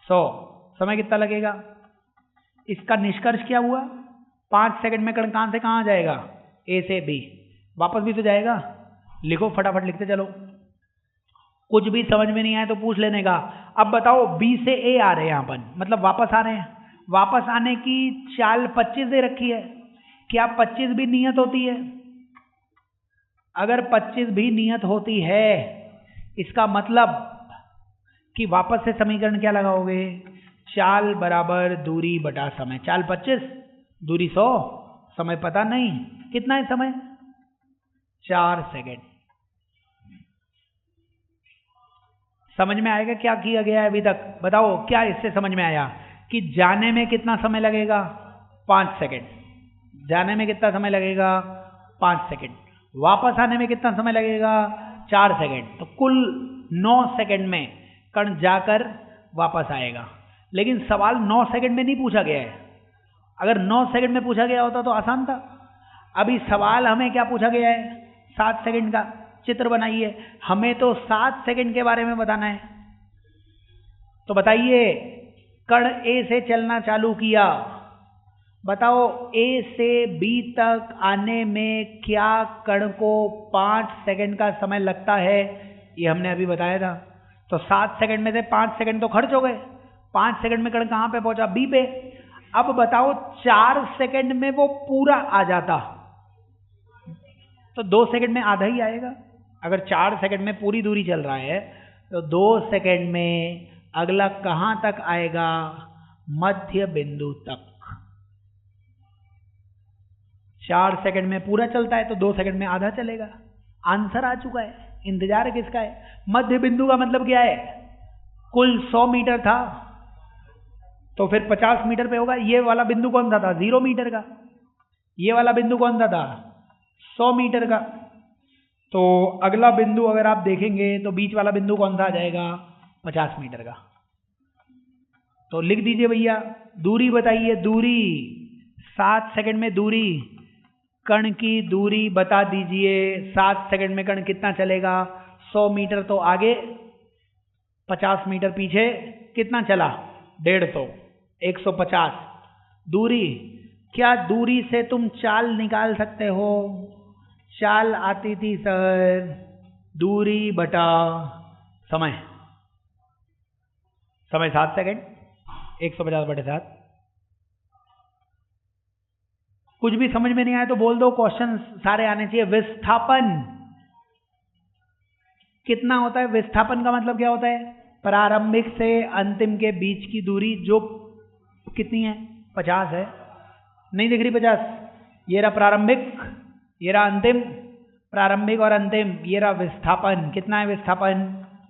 100, समय कितना लगेगा। इसका निष्कर्ष क्या हुआ, 5 सेकंड में कण कहां से कहां जाएगा, ए से बी, वापस भी तो जाएगा। लिखो फटाफट लिखते चलो, कुछ भी समझ में नहीं आए तो पूछ लेने का। अब बताओ बी से ए आ रहे हैं यहाँ पर, मतलब वापस आ रहे हैं, वापस आने की चाल 25 दे रखी है। क्या 25 भी नियत होती है, अगर 25 भी नियत होती है, इसका मतलब कि वापस से समीकरण क्या लगाओगे, चाल बराबर दूरी बटा समय। चाल 25, दूरी 100, समय पता नहीं, कितना है समय 4 सेकंड। समझ में आएगा क्या किया गया है अभी तक, बताओ क्या इससे समझ में आया कि जाने में कितना समय लगेगा 5 सेकंड, जाने में कितना समय लगेगा 5 सेकंड, वापस आने में कितना समय लगेगा 4 सेकंड। तो कुल 9 सेकंड में कण जाकर वापस आएगा। लेकिन सवाल 9 सेकंड में नहीं पूछा गया है, अगर 9 सेकंड में पूछा गया होता तो आसान था। अभी सवाल हमें क्या पूछा गया है, 7 सेकंड का चित्र बनाइए, हमें तो 7 सेकंड के बारे में बताना है। तो बताइए, कण ए से चलना चालू किया, बताओ ए से बी तक आने में क्या कण को 5 सेकंड का समय लगता है, ये हमने अभी बताया था। तो 7 सेकंड में से 5 सेकंड तो खर्च हो गए, 5 सेकंड में कण कहां पे पहुंचा, बी पे। अब बताओ 4 सेकंड में वो पूरा आ जाता तो 2 सेकंड में आधा ही आएगा। अगर 4 सेकंड में पूरी दूरी चल रहा है तो 2 सेकंड में अगला कहां तक आएगा, मध्य बिंदु तक। 4 सेकंड में पूरा चलता है तो 2 सेकंड में आधा चलेगा। आंसर आ चुका है, इंतजार किसका है, मध्य बिंदु का मतलब क्या है, कुल 100 मीटर था तो फिर 50 मीटर पे होगा। ये वाला बिंदु कौन सा था 0 मीटर का, ये वाला बिंदु कौन सा था 100 मीटर का। तो अगला बिंदु अगर आप देखेंगे तो बीच वाला बिंदु कौन सा आ जाएगा 50 मीटर का। तो लिख दीजिए भैया, दूरी बताइए, दूरी 7 सेकंड में दूरी, कण की दूरी बता दीजिए। 7 सेकंड में कण कितना चलेगा, 100 मीटर तो आगे, 50 मीटर पीछे, कितना चला 150, 150 दूरी। क्या दूरी से तुम चाल निकाल सकते हो, चाल आती थी सर दूरी बटा समय, समय 7 सेकंड, 150 बटे 7। कुछ भी समझ में नहीं आया तो बोल दो, क्वेश्चन सारे आने चाहिए। विस्थापन कितना होता है, विस्थापन का मतलब क्या होता है, प्रारंभिक से अंतिम के बीच की दूरी जो कितनी है? 50 है। नहीं दिख रही 50? ये रहा प्रारंभिक, ये रहा अंतिम, प्रारंभिक और अंतिम, ये रहा विस्थापन। कितना है विस्थापन?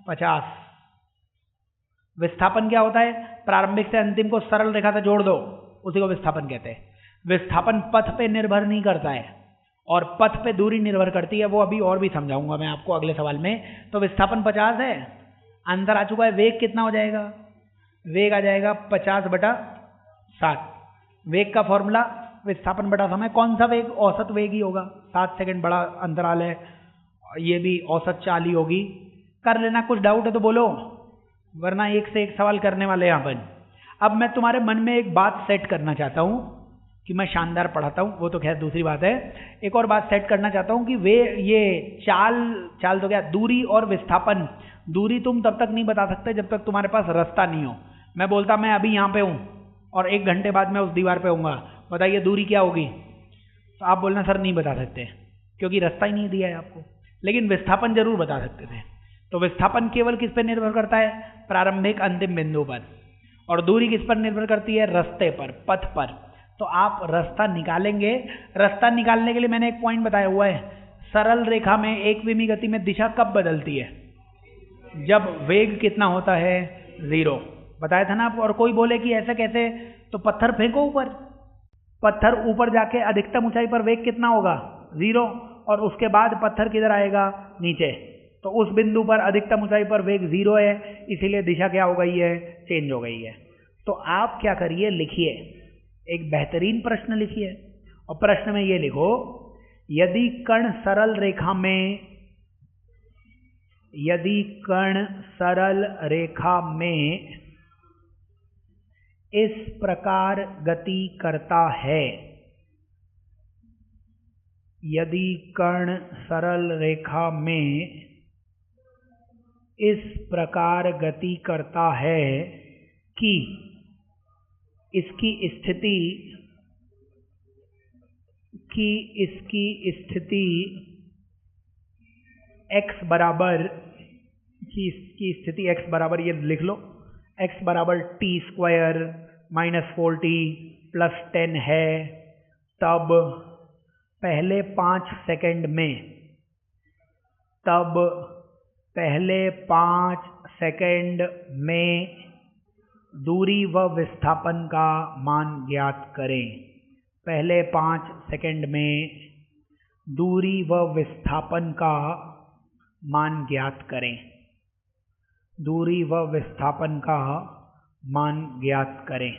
50। विस्थापन क्या होता है? प्रारंभिक से अंतिम को सरल रेखा से जोड़ दो, उसी को विस्थापन कहते हैं। विस्थापन पथ पे निर्भर नहीं करता है और पथ पे दूरी निर्भर करती है, वो अभी और भी समझाऊंगा मैं आपको अगले सवाल में। तो विस्थापन 50 है, आंसर आ चुका है। वेग कितना हो जाएगा? वेग आ जाएगा 50/7। वेग का फॉर्मूला विस्थापन बटा समय। कौन सा वेग? औसत वेग ही होगा। 7 सेकंड बड़ा अंतराल है, ये भी औसत चाल ही होगी। कर लेना, कुछ डाउट है तो बोलो, वरना एक से एक सवाल करने वाले हैं अपन। अब मैं तुम्हारे मन में एक बात सेट करना चाहता हूं कि मैं शानदार पढ़ाता हूं, वो तो खैर दूसरी बात है। एक और बात सेट करना चाहता हूं कि ये चाल तो क्या, दूरी और विस्थापन। दूरी तुम तब तक नहीं बता सकते जब तक तुम्हारे पास रास्ता नहीं हो। मैं बोलता मैं अभी यहाँ पे हूँ और 1 घंटे बाद मैं उस दीवार पे होऊंगा, बताइए दूरी क्या होगी? तो आप बोलना सर नहीं बता सकते क्योंकि रास्ता ही नहीं दिया है आपको। लेकिन विस्थापन जरूर बता सकते थे। तो विस्थापन केवल किस पे निर्भर करता है? प्रारंभिक अंतिम बिंदु पर। और दूरी किस पर निर्भर करती है? रास्ते पर, पथ पर। तो आप रास्ता निकालेंगे। रास्ता निकालने के लिए मैंने एक पॉइंट बताया हुआ है, सरल रेखा में एकविमी गति में दिशा कब बदलती है? जब वेग कितना होता है? 0। बताया था ना आपको। और कोई बोले कि ऐसा कैसे, तो पत्थर फेंको ऊपर, पत्थर ऊपर जाके अधिकतम ऊंचाई पर वेग कितना होगा? 0। और उसके बाद पत्थर किधर आएगा? नीचे। तो उस बिंदु पर अधिकतम ऊंचाई पर वेग 0 है, इसीलिए दिशा क्या हो गई है? चेंज हो गई है। तो आप क्या करिए, लिखिए एक बेहतरीन प्रश्न लिखिए और प्रश्न में ये लिखो, यदि कण सरल रेखा में इस प्रकार गति करता है, यदि कण सरल रेखा में इस प्रकार गति करता है कि इसकी स्थिति x बराबर, की स्थिति x बराबर, ये लिख लो, x बराबर t² - 4t + 10 है, तब पहले 5 सेकंड में दूरी व विस्थापन का मान ज्ञात करें। पहले 5 सेकंड में दूरी व विस्थापन का मान ज्ञात करें। दूरी व विस्थापन का मान ज्ञात करें।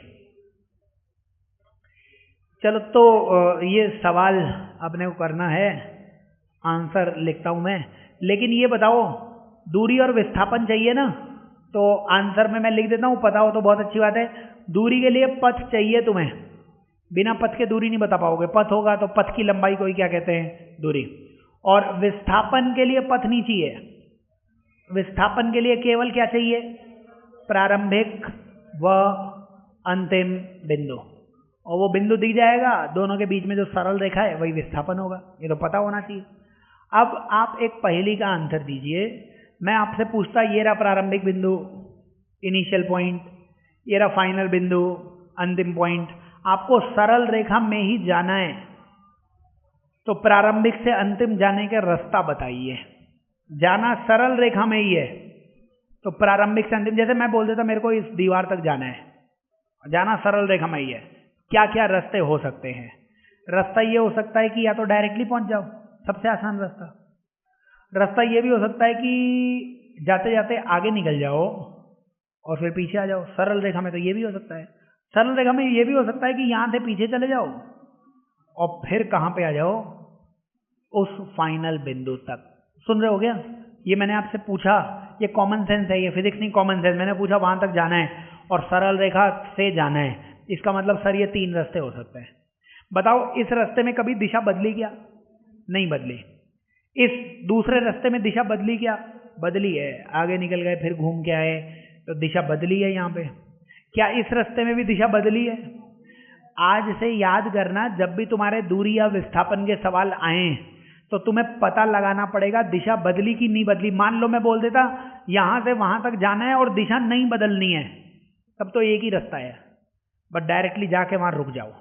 चलो, तो ये सवाल अपने को करना है, आंसर लिखता हूं मैं। लेकिन ये बताओ, दूरी और विस्थापन चाहिए ना, तो आंसर में मैं लिख देता हूं, पता हो तो बहुत अच्छी बात है। दूरी के लिए पथ चाहिए तुम्हें, बिना पथ के दूरी नहीं बता पाओगे। पथ होगा तो पथ की लंबाई को ही क्या कहते हैं? दूरी। और विस्थापन के लिए पथ नहीं चाहिए, विस्थापन के लिए केवल क्या चाहिए? प्रारंभिक व अंतिम बिंदु। और वो बिंदु दिख जाएगा, दोनों के बीच में जो सरल रेखा है वही विस्थापन होगा, ये तो पता होना चाहिए। अब आप एक पहेली का आंसर दीजिए। मैं आपसे पूछता, ये रहा प्रारंभिक बिंदु, इनिशियल पॉइंट, ये रहा फाइनल बिंदु, अंतिम पॉइंट। आपको सरल रेखा में ही जाना है, तो प्रारंभिक से अंतिम जाने का रास्ता बताइए। जाना सरल रेखा में ही है, तो प्रारंभिक से अंतिम, जैसे मैं बोल देता मेरे को इस दीवार तक जाना है, जाना सरल रेखा में ही है, क्या क्या रास्ते हो सकते हैं? रास्ता ये हो सकता है कि या तो डायरेक्टली पहुंच जाओ, सबसे आसान रास्ता। रास्ता ये भी हो सकता है कि जाते जाते आगे निकल जाओ और फिर पीछे आ जाओ। सरल रेखा में तो ये भी हो सकता है। सरल रेखा में ये भी हो सकता है कि यहां से पीछे चले जाओ और फिर कहां पे आ जाओ? उस फाइनल बिंदु तक। सुन रहे हो क्या? ये मैंने आपसे पूछा, ये कॉमन सेंस है, ये फिजिक्स नहीं, कॉमन सेंस। मैंने पूछा वहां तक जाना है और सरल रेखा से जाना है, इसका मतलब सर ये 3 रास्ते हो सकते हैं। बताओ, इस रास्ते में कभी दिशा बदली क्या? नहीं बदली। इस दूसरे रास्ते में दिशा बदली क्या? बदली है। आगे निकल गए फिर घूम के आए, तो दिशा बदली है यहाँ पे। क्या इस रास्ते में भी दिशा बदली है? आज से याद करना, जब भी तुम्हारे दूरी या विस्थापन के सवाल आए तो तुम्हें पता लगाना पड़ेगा दिशा बदली कि नहीं बदली। मान लो मैं बोल देता यहां से वहां तक जाना है और दिशा नहीं बदलनी है, तब तो एक ही रास्ता है। बट डायरेक्टली जाके वहां रुक जाओ।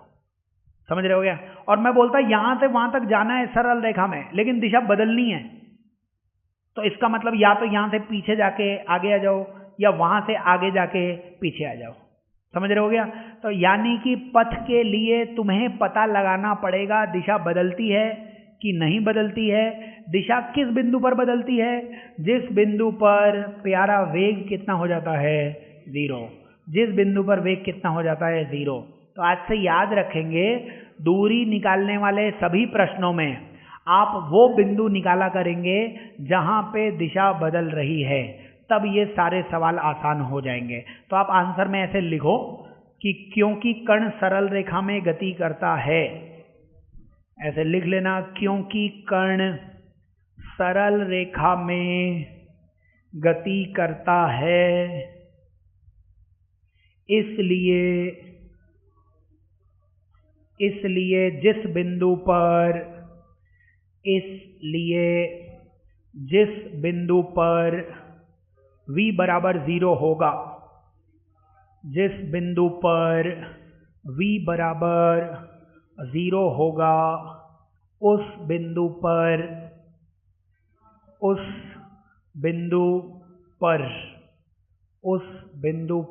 समझ रहे हो क्या? और मैं बोलता यहां से वहां तक जाना है सरल रेखा में, लेकिन दिशा बदलनी है, तो इसका मतलब या तो यहां से पीछे जाके आगे आ जाओ या वहां से आगे जाके पीछे आ जाओ। समझ रहे हो क्या? तो यानी कि पथ के लिए तुम्हें पता लगाना पड़ेगा दिशा बदलती है कि नहीं बदलती है। दिशा किस बिंदु पर बदलती है? जिस बिंदु पर प्यारा वेग कितना हो जाता है? 0। जिस बिंदु पर वेग कितना हो जाता है? 0। तो आज से याद रखेंगे, दूरी निकालने वाले सभी प्रश्नों में आप वो बिंदु निकाला करेंगे जहां पे दिशा बदल रही है, तब ये सारे सवाल आसान हो जाएंगे। तो आप आंसर में ऐसे लिखो कि क्योंकि कण सरल रेखा में गति करता है, ऐसे लिख लेना, क्योंकि कण सरल रेखा में गति करता है इसलिए जिस बिंदु पर v बराबर 0 होगा, जिस बिंदु पर v बराबर 0 होगा, उस बिंदु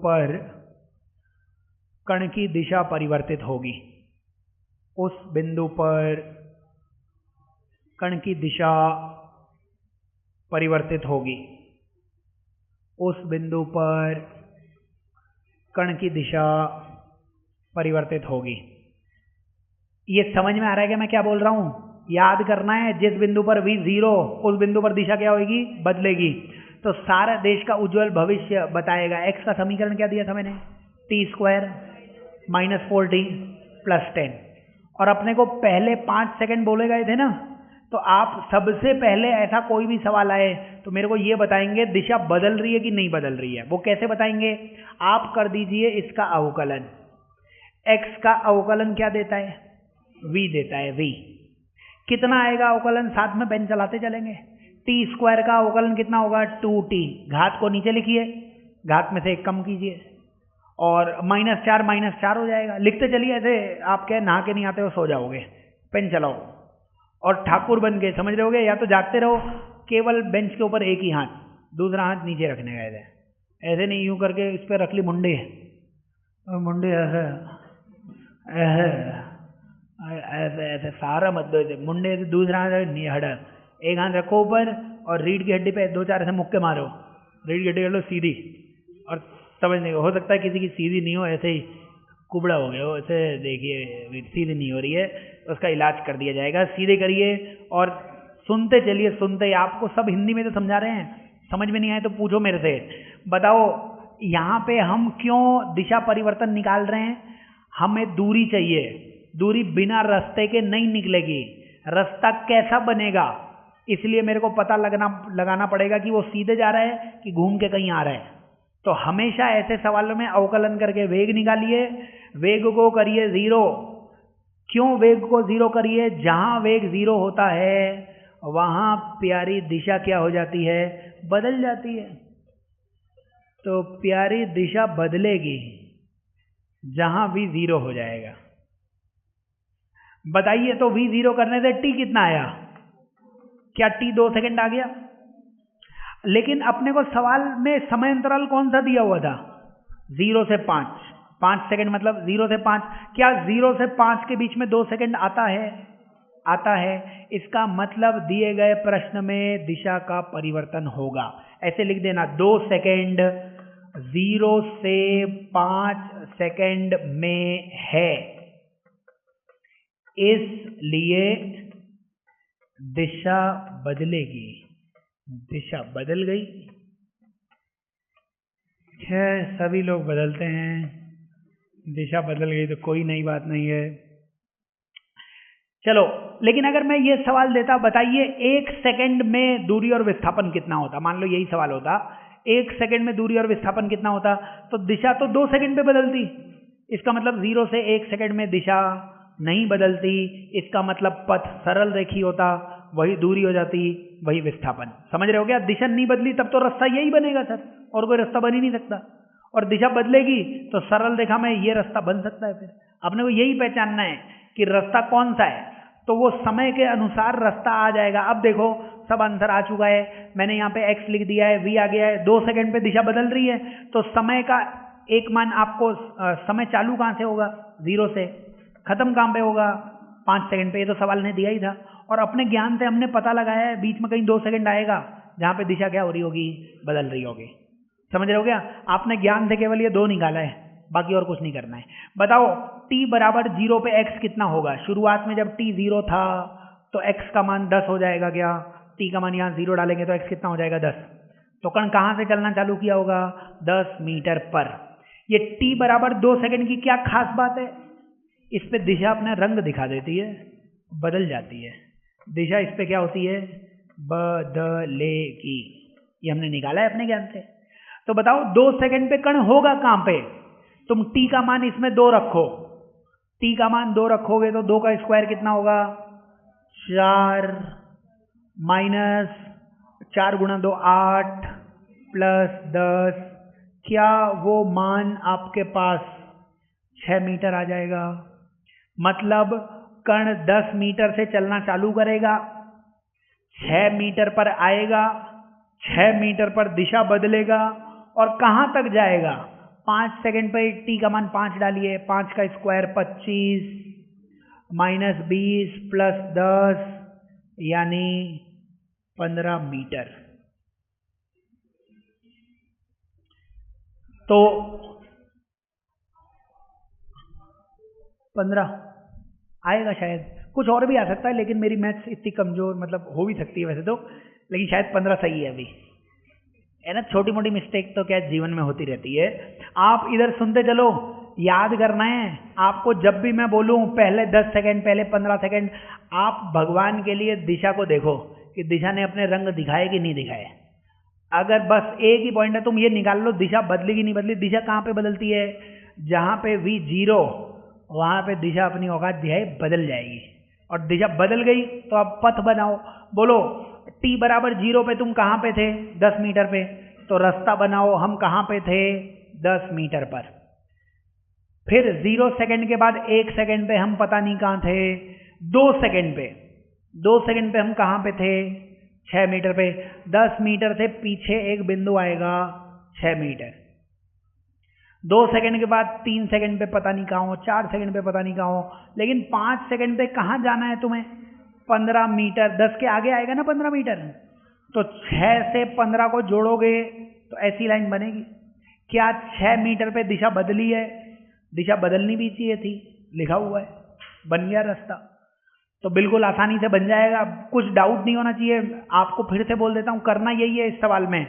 पर कण की दिशा परिवर्तित होगी। उस बिंदु पर कण की दिशा परिवर्तित होगी। उस बिंदु पर कण की दिशा परिवर्तित होगी। ये समझ में आ रहा है कि मैं क्या बोल रहा हूं? याद करना है, जिस बिंदु पर v 0, उस बिंदु पर दिशा क्या होगी? बदलेगी। तो सारा देश का उज्जवल भविष्य बताएगा। x का समीकरण क्या दिया था मैंने? t² - 4t + 10। और अपने को पहले 5 सेकंड बोले गए थे ना, तो आप सबसे पहले ऐसा कोई भी सवाल आए तो मेरे को ये बताएंगे दिशा बदल रही है कि नहीं बदल रही है। वो कैसे बताएंगे? आप कर दीजिए इसका अवकलन। x का अवकलन क्या देता है? v देता है। v कितना आएगा अवकलन? साथ में पेन चलाते चलेंगे। t² का अवकलन कितना होगा? 2t। घात को नीचे लिखिए, घात में से 1 कम कीजिए, और -4 हो जाएगा। लिखते चलिए, ऐसे आप क्या नहा के नहीं आते हो, सो जाओगे। पेन चलाओ और ठाकुर बन के, समझ रहे होगे, या तो जागते रहो, केवल बेंच के ऊपर एक ही हाथ, दूसरा हाथ नीचे रखने गए थे। ऐसे नहीं यूं करके इस पर रख ली मुंडी, मुंडी ऐसे ऐसे ऐसे सारा मत दो, मुंडे से दूसरा हाथ नहीं हटा, एक हाथ रखो ऊपर और रीढ़ की हड्डी पे 2-4 ऐसे मुक्के मारो, रीढ़ की हड्डी कर लो सीधी, और समझ नहीं, हो सकता है किसी की सीधी नहीं हो, ऐसे ही कुबड़ा हो गया हो, ऐसे देखिए सीधी नहीं हो रही है, उसका इलाज कर दिया जाएगा। सीधे करिए और सुनते चलिए, सुनते ही आपको सब हिंदी में तो समझा रहे हैं, समझ में नहीं आए तो पूछो मेरे से। बताओ यहाँ पे हम क्यों दिशा परिवर्तन निकाल रहे हैं? हमें दूरी चाहिए, दूरी बिना रास्ते के नहीं निकलेगी, रास्ता कैसा बनेगा, इसलिए मेरे को पता लगाना पड़ेगा कि वो सीधे जा रहा है कि घूम के कहीं आ रहा है। तो हमेशा ऐसे सवालों में अवकलन करके वेग निकालिए, वेग को करिए 0। क्यों वेग को 0 करिए? जहां वेग 0 होता है वहां प्यारी दिशा क्या हो जाती है? बदल जाती है। तो प्यारी दिशा बदलेगी जहां v 0 हो जाएगा। बताइए, तो v 0 करने से t कितना आया? क्या t 2 सेकंड आ गया? लेकिन अपने को सवाल में समय अंतराल कौन सा दिया हुआ था? 0 से 5 सेकंड, मतलब 0 से 5। क्या 0 से 5 के बीच में 2 सेकंड आता है? आता है। इसका मतलब दिए गए प्रश्न में दिशा का परिवर्तन होगा। ऐसे लिख देना, 2 सेकंड 0 से 5 सेकंड में है, इसलिए दिशा बदलेगी। दिशा बदल गई है, सभी लोग बदलते हैं, दिशा बदल गई तो कोई नई बात नहीं है। चलो, लेकिन अगर मैं ये सवाल देता, बताइए 1 सेकंड में दूरी और विस्थापन कितना होता? मान लो यही सवाल होता, 1 सेकंड में दूरी और विस्थापन कितना होता, तो दिशा तो 2 सेकंड पे बदलती। इसका मतलब 0 से 1 सेकंड में दिशा नहीं बदलती, इसका मतलब पथ सरल रेखी होता, वही दूरी हो जाती, वही विस्थापन। समझ रहे हो क्या? दिशा नहीं बदली तब तो रास्ता यही बनेगा सर, और कोई रास्ता बन ही नहीं सकता। और दिशा बदलेगी तो सरल रेखा में ये रास्ता बन सकता है। फिर अपने को यही पहचानना है कि रास्ता कौन सा है, तो वो समय के अनुसार रास्ता आ जाएगा। अब देखो सब आंसर आ चुका है, मैंने यहाँ पे x लिख दिया है, v आ गया है, 2 सेकंड पे दिशा बदल रही है, तो समय का एक मान आपको समय चालू कहाँ से होगा, 0 से, खत्म कहाँ पे होगा, 5 सेकंड पे। ये तो सवाल ने दिया ही था और अपने ज्ञान से हमने पता लगाया है बीच में कहीं 2 सेकंड आएगा जहाँ पे दिशा क्या हो रही होगी, बदल रही होगी। समझ रहे हो क्या? आपने ज्ञान से केवल ये 2 निकाला है, बाकी और कुछ नहीं करना है। बताओ t बराबर 0 पे x कितना होगा? शुरुआत में जब t 0 था तो x का मान 10 हो जाएगा क्या? t का मान यहाँ 0 डालेंगे तो x कितना हो जाएगा, 10। तो कण कहाँ से चलना चालू किया होगा, 10 मीटर पर। ये t बराबर 2 सेकंड की क्या खास बात है? इस पे दिशा अपना रंग दिखा देती है, बदल जाती है दिशा। इस पे क्या होती है, बदलेगी। ये हमने निकाला है अपने ज्ञान से। तो बताओ 2 सेकंड पे कण होगा कहाँ पे? तुम t का मान इसमें 2 रखो, t का मान 2 रखोगे तो 2 का स्क्वायर कितना होगा, 4 माइनस 4 गुणा 2 8 प्लस 10। क्या वो मान आपके पास 6 मीटर आ जाएगा? मतलब कण 10 मीटर से चलना चालू करेगा, 6 मीटर पर आएगा, 6 मीटर पर दिशा बदलेगा और कहाँ तक जाएगा? 5 सेकंड पर t का मान 5 डालिए, 5 का स्क्वायर 25 माइनस 20 प्लस 10 यानी 15 मीटर। तो 15 आएगा शायद, कुछ और भी आ सकता है लेकिन मेरी मैथ्स इतनी कमजोर, मतलब हो भी सकती है वैसे तो, लेकिन शायद 15 सही है अभी, है ना। छोटी मोटी मिस्टेक तो क्या जीवन में होती रहती है। आप इधर सुनते चलो, याद करना है आपको। जब भी मैं बोलूं पहले 10 सेकंड, पहले 15 सेकंड, आप भगवान के लिए दिशा को देखो कि दिशा ने अपने रंग दिखाए कि नहीं दिखाए। अगर बस एक ही पॉइंट है, तुम ये निकाल लो दिशा बदली कि नहीं बदली। दिशा कहाँ पे बदलती है? जहाँ पे v 0 वहाँ पे दिशा अपनी औकात दिखाई बदल जाएगी। और दिशा बदल गई तो अब पथ बनाओ। बोलो t बराबर 0 पे तुम कहाँ पे थे? 10 मीटर पे। तो रास्ता बनाओ, हम कहाँ पे थे? 10 मीटर पर। फिर 0 सेकंड के बाद 1 सेकंड पे हम पता नहीं कहाँ थे, 2 सेकंड पे। 2 सेकंड पे हम कहाँ पे थे? 6 मीटर पे। 10 मीटर से पीछे एक बिंदु आएगा 6 मीटर। 2 सेकंड के बाद 3 सेकंड पे पता नहीं कहाँ हो, 4 सेकंड पे पता नहीं कहाँ हो, लेकिन 5 सेकंड पे कहाँ जाना है तुम्हें? 15 मीटर। 10 के आगे आएगा ना 15 मीटर। तो 6 से 15 को जोड़ोगे तो ऐसी लाइन बनेगी। क्या 6 मीटर पे दिशा बदली है? दिशा बदलनी भी चाहिए थी, लिखा हुआ है, बन गया रास्ता। तो बिल्कुल आसानी से बन जाएगा, कुछ डाउट नहीं होना चाहिए। आपको फिर से बोल देता हूँ, करना यही है इस सवाल में,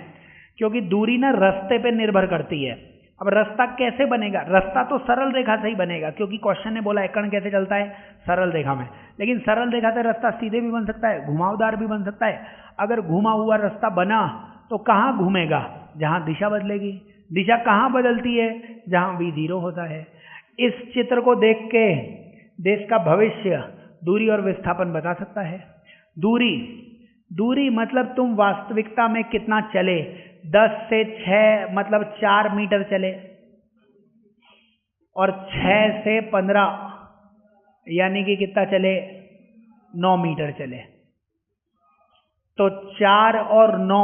क्योंकि दूरी ना रास्ते पे निर्भर करती है। अब रास्ता कैसे बनेगा? रास्ता तो सरल रेखा से ही बनेगा, क्योंकि क्वेश्चन ने बोला है कण कैसे चलता है, सरल रेखा में। लेकिन सरल रेखा से रास्ता सीधे भी बन सकता है, घुमावदार भी बन सकता है। अगर घुमा हुआ रास्ता बना तो कहाँ घूमेगा? जहाँ दिशा बदलेगी। दिशा कहाँ बदलती है? जहाँ v 0 होता है। इस चित्र को देख के देश का भविष्य दूरी और विस्थापन बता सकता है। दूरी मतलब तुम वास्तविकता में कितना चले। 10 से 6 मतलब 4 मीटर चले, और 6 से 15 यानी कि कितना चले? 9 मीटर चले। तो 4 और 9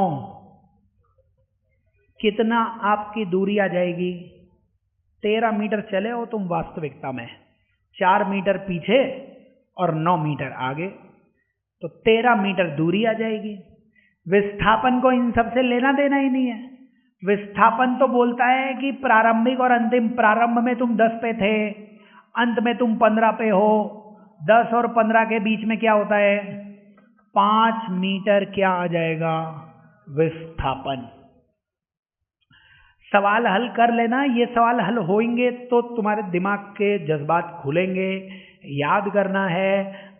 कितना आपकी दूरी आ जाएगी? 13 मीटर चले हो तुम वास्तविकता में, 4 मीटर पीछे और 9 मीटर आगे, तो 13 मीटर दूरी आ जाएगी। विस्थापन को इन सब से लेना देना ही नहीं है। विस्थापन तो बोलता है कि प्रारंभिक और अंतिम, प्रारंभ में तुम 10 पे थे, अंत में तुम 15 पे हो। 10 और 15 के बीच में क्या होता है? 5 मीटर क्या आ जाएगा? विस्थापन। सवाल हल कर लेना। ये सवाल हल होंगे तो तुम्हारे दिमाग के जज्बात खुलेंगे। याद करना है,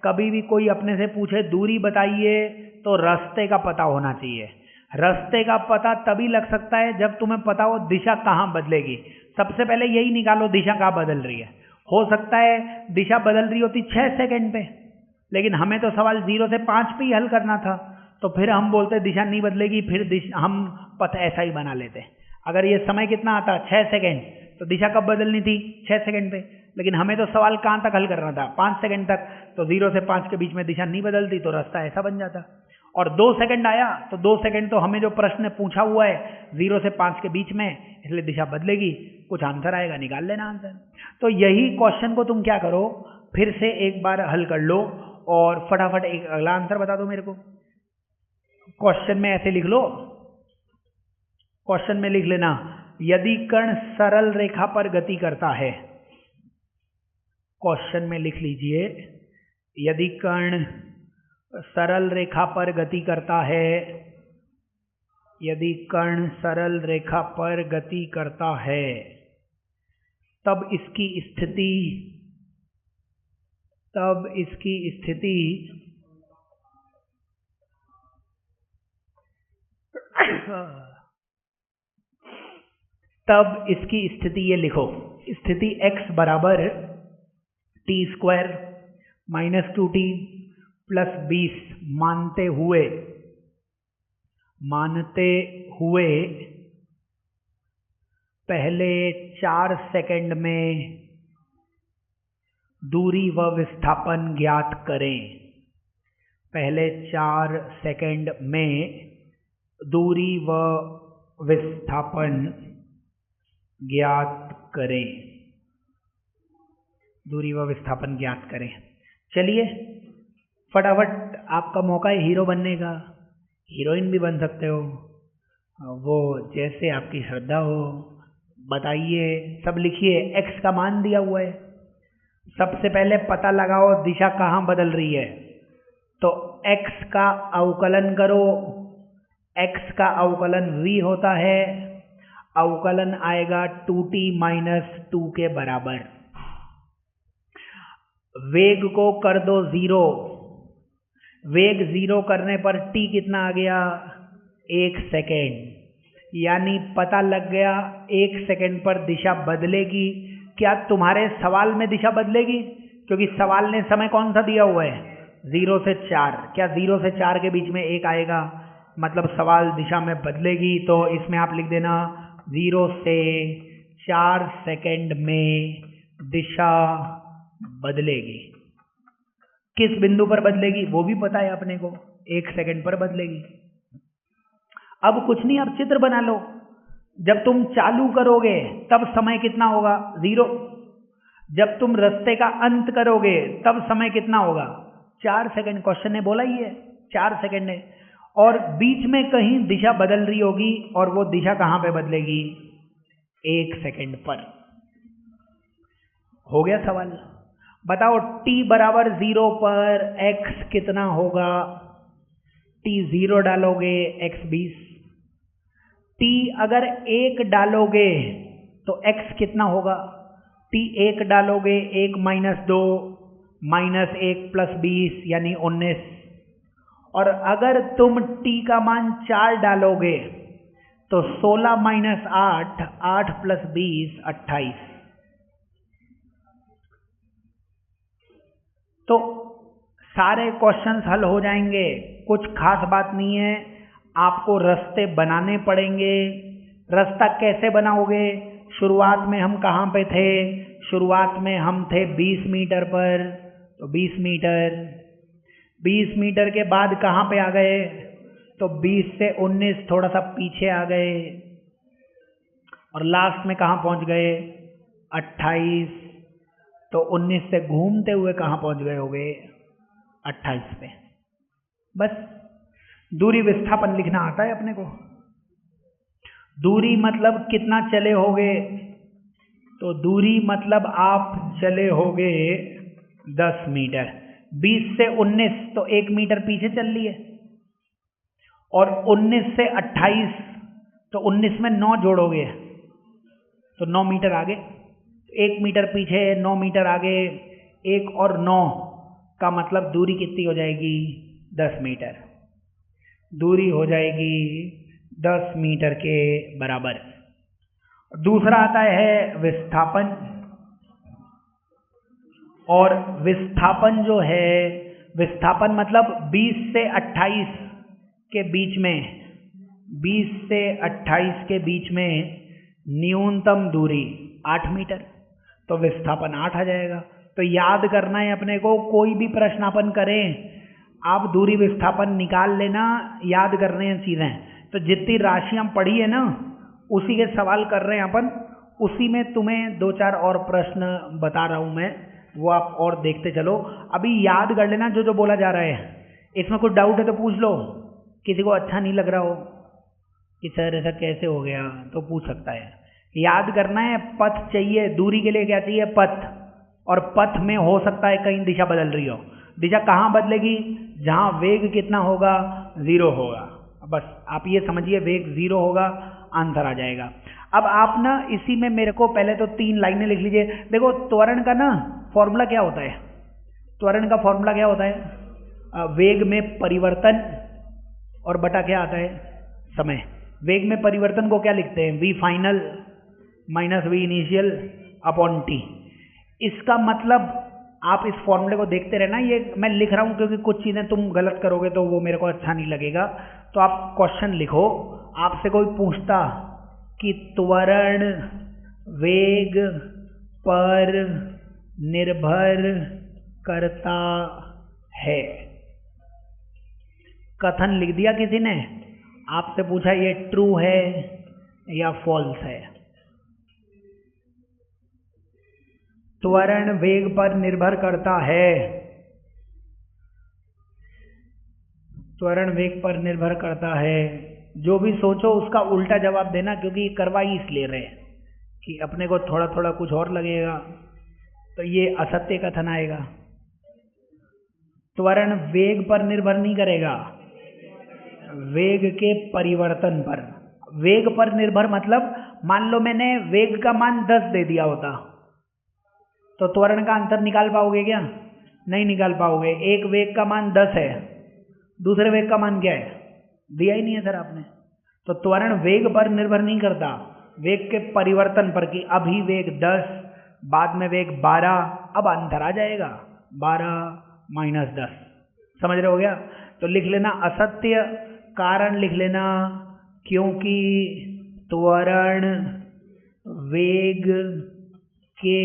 कभी भी कोई अपने से पूछे दूरी बताइए तो रास्ते का पता होना चाहिए। रास्ते का पता तभी लग सकता है जब तुम्हें पता हो दिशा कहाँ बदलेगी। सबसे पहले यही निकालो दिशा कहाँ बदल रही है। हो सकता है दिशा बदल रही होती 6 सेकंड पे, लेकिन हमें तो सवाल 0 से 5 पे ही हल करना था, तो फिर हम बोलते दिशा नहीं बदलेगी, फिर हम पथ ऐसा ही बना लेते। अगर ये समय कितना आता 6 सेकेंड, तो दिशा कब बदलनी थी? 6 सेकेंड पे। लेकिन हमें तो सवाल कहाँ तक हल करना था? 5 सेकेंड तक। तो 0 से 5 के बीच में दिशा नहीं बदलती, तो रास्ता ऐसा बन जाता। और 2 सेकेंड आया तो 2 सेकेंड तो हमें जो प्रश्न पूछा हुआ है 0 से 5 के बीच में, इसलिए दिशा बदलेगी, कुछ आंसर आएगा, निकाल लेना आंसर। तो यही क्वेश्चन को तुम क्या करो, फिर से एक बार हल कर लो और फटाफट एक अगला आंसर बता दो मेरे को। क्वेश्चन में ऐसे लिख लो, क्वेश्चन में लिख लेना, यदि कण सरल रेखा पर गति करता है। क्वेश्चन में लिख लीजिए, यदि कण सरल रेखा पर गति करता है, यदि कण सरल रेखा पर गति करता है, तब इसकी स्थिति ये लिखो, स्थिति x बराबर t² - 2t + 20 मानते हुए पहले 4 सेकंड में दूरी व विस्थापन ज्ञात करें। पहले 4 सेकंड में दूरी व विस्थापन ज्ञात करें। दूरी व विस्थापन ज्ञात करें। चलिए फटाफट, आपका मौका है हीरो बनने का, हीरोइन भी बन सकते हो, वो जैसे आपकी श्रद्धा हो। बताइए, सब लिखिए। x का मान दिया हुआ है, सबसे पहले पता लगाओ दिशा कहाँ बदल रही है। तो x का अवकलन करो, x का अवकलन v होता है, अवकलन आएगा 2t - 2 के बराबर। वेग को कर दो 0, वेग 0 करने पर t कितना आ गया? 1 सेकेंड। यानी पता लग गया 1 सेकेंड पर दिशा बदलेगी। क्या तुम्हारे सवाल में दिशा बदलेगी? क्योंकि सवाल ने समय कौन सा दिया हुआ है? 0 से 4। क्या 0 से 4 के बीच में 1 आएगा? मतलब सवाल दिशा में बदलेगी। तो इसमें आप लिख देना 0 से 4 सेकेंड में दिशा बदलेगी। किस बिंदु पर बदलेगी वो भी पता है अपने को, 1 सेकेंड पर बदलेगी। अब कुछ नहीं, अब चित्र बना लो। जब तुम चालू करोगे तब समय कितना होगा? 0। जब तुम रास्ते का अंत करोगे तब समय कितना होगा? 4 सेकेंड। क्वेश्चन ने बोला ही है 4 सेकेंड है। और बीच में कहीं दिशा बदल रही होगी, और वो दिशा कहां पे बदलेगी? 1 सेकेंड पर। हो गया सवाल। बताओ t बराबर 0 पर x कितना होगा? t 0 डालोगे x 20। t अगर 1 डालोगे तो x कितना होगा? t 1 डालोगे 1 - 2 - 1 + 20 यानी 19। और अगर तुम t का मान 4 डालोगे तो 16 - 8 8 + 20 28। तो सारे क्वेश्चंस हल हो जाएंगे, कुछ खास बात नहीं है। आपको रास्ते बनाने पड़ेंगे। रास्ता कैसे बनाओगे? शुरुआत में हम कहाँ पे थे? शुरुआत में हम थे 20 मीटर पर, तो 20 मीटर। 20 मीटर के बाद कहाँ पे आ गए? तो 20 से 19 थोड़ा सा पीछे आ गए, और लास्ट में कहाँ पहुँच गए? 28। तो 19 से घूमते हुए कहाँ पहुँच गए होगे? 28 पे। बस दूरी विस्थापन लिखना आता है अपने को। दूरी मतलब कितना चले होगे? तो दूरी मतलब आप चले होगे 10 मीटर। 20 से 19 तो 1 मीटर पीछे चल लिए, और 19 से 28 तो 19 में 9 जोड़ोगे तो 9 मीटर आगे। 1 मीटर पीछे 9 मीटर आगे, 1 और 9 का मतलब दूरी कितनी हो जाएगी? 10 मीटर। दूरी हो जाएगी 10 मीटर के बराबर। दूसरा आता है विस्थापन। और विस्थापन जो है, विस्थापन मतलब 20 से 28 के बीच में 20 से 28 के बीच में न्यूनतम दूरी 8 मीटर, तो विस्थापन 8 आ जाएगा। तो याद करना है अपने को, कोई भी प्रश्न अपन करें आप दूरी विस्थापन निकाल लेना, याद करने हैं चीज़ें। तो जितनी राशियाँ पढ़ी है ना उसी के सवाल कर रहे हैं अपन, उसी में तुम्हें 2-4 और प्रश्न बता रहा हूँ मैं, वो आप और देखते चलो। अभी याद कर लेना जो जो बोला जा रहा है। इसमें कुछ डाउट है तो पूछ लो, किसी को अच्छा नहीं लग रहा हो कि सर ऐसा कैसे हो गया तो पूछ सकता है। याद करना है, पथ चाहिए, दूरी के लिए क्या चाहिए? पथ। और पथ में हो सकता है कहीं दिशा बदल रही हो। दिशा कहाँ बदलेगी? जहाँ वेग कितना होगा? 0 होगा। बस आप ये समझिए, वेग 0 होगा, आंसर आ जाएगा। अब आप ना इसी में मेरे को पहले तो 3 लाइनें लिख लीजिए। देखो त्वरण का ना फॉर्मूला क्या होता है? त्वरण का फॉर्मूला क्या होता है? वेग में परिवर्तन और बटा क्या आता है? समय। वेग में परिवर्तन को क्या लिखते हैं? v final minus v initial upon t। इसका मतलब आप इस फॉर्मूले को देखते रहना। ये मैं लिख रहा हूँ क्योंकि कुछ चीज़ें तुम गलत करोगे तो वो मेरे को अच्छा नहीं लगेगा। तो आप क्वेश्चन लिखो। आपसे कोई पूछता कि त्वरण वेग पर निर्भर करता है, कथन लिख दिया किसी ने, आपसे पूछा ये ट्रू है या फॉल्स है। त्वरण वेग पर निर्भर करता है, त्वरण वेग पर निर्भर करता है। जो भी सोचो उसका उल्टा जवाब देना, क्योंकि करवाई इसलिए रहे कि अपने को थोड़ा थोड़ा कुछ और लगेगा, तो ये असत्य कथन आएगा। त्वरण वेग पर निर्भर नहीं करेगा, वेग के परिवर्तन पर। वेग पर निर्भर मतलब मान लो मैंने वेग का मान 10 दे दिया होता, तो त्वरण का अंतर निकाल पाओगे क्या? नहीं निकाल पाओगे। एक वेग का मान 10 है, दूसरे वेग का मान क्या है? दिया ही नहीं है सर आपने। तो त्वरण वेग पर निर्भर नहीं करता, वेग के परिवर्तन पर, कि अभी वेग 10, बाद में वेग 12, अब अंतर आ जाएगा 12 माइनस 10। समझ रहे हो गया? तो लिख लेना असत्य, कारण लिख लेना क्योंकि त्वरण वेग के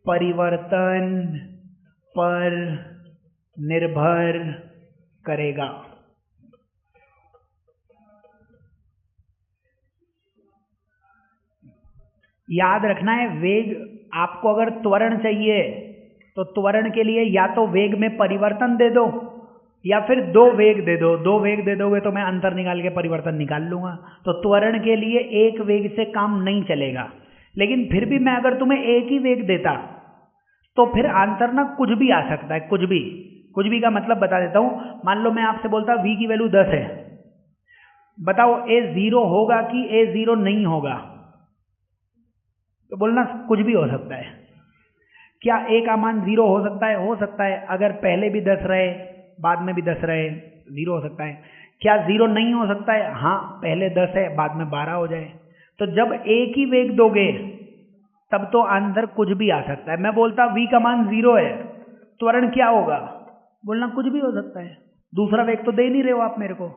परिवर्तन पर निर्भर करेगा। याद रखना है, वेग आपको अगर त्वरण चाहिए तो त्वरण के लिए या तो वेग में परिवर्तन दे दो या फिर 2 वेग दे दो। 2 वेग दे दोगे तो मैं अंतर निकाल के परिवर्तन निकाल लूंगा। तो त्वरण के लिए एक वेग से काम नहीं चलेगा। लेकिन फिर भी मैं अगर तुम्हें एक ही वेग देता तो फिर आंसर ना कुछ भी आ सकता है। कुछ भी, कुछ भी का मतलब बता देता हूं। मान लो मैं आपसे बोलता v की वैल्यू 10 है, बताओ a 0 होगा कि a 0 नहीं होगा? तो बोलना कुछ भी हो सकता है। क्या a का मान 0 हो सकता है? हो सकता है। अगर पहले भी 10 रहे बाद में भी 10 रहे, 0 हो सकता है। क्या 0 नहीं हो सकता है? हाँ, पहले 10 है बाद में 12 हो जाए। तो जब एक ही वेग दोगे तब तो आंसर कुछ भी आ सकता है। मैं बोलता v का मान 0 है, त्वरण क्या होगा? बोलना कुछ भी हो सकता है। दूसरा वेग तो दे नहीं रहे हो आप मेरे को।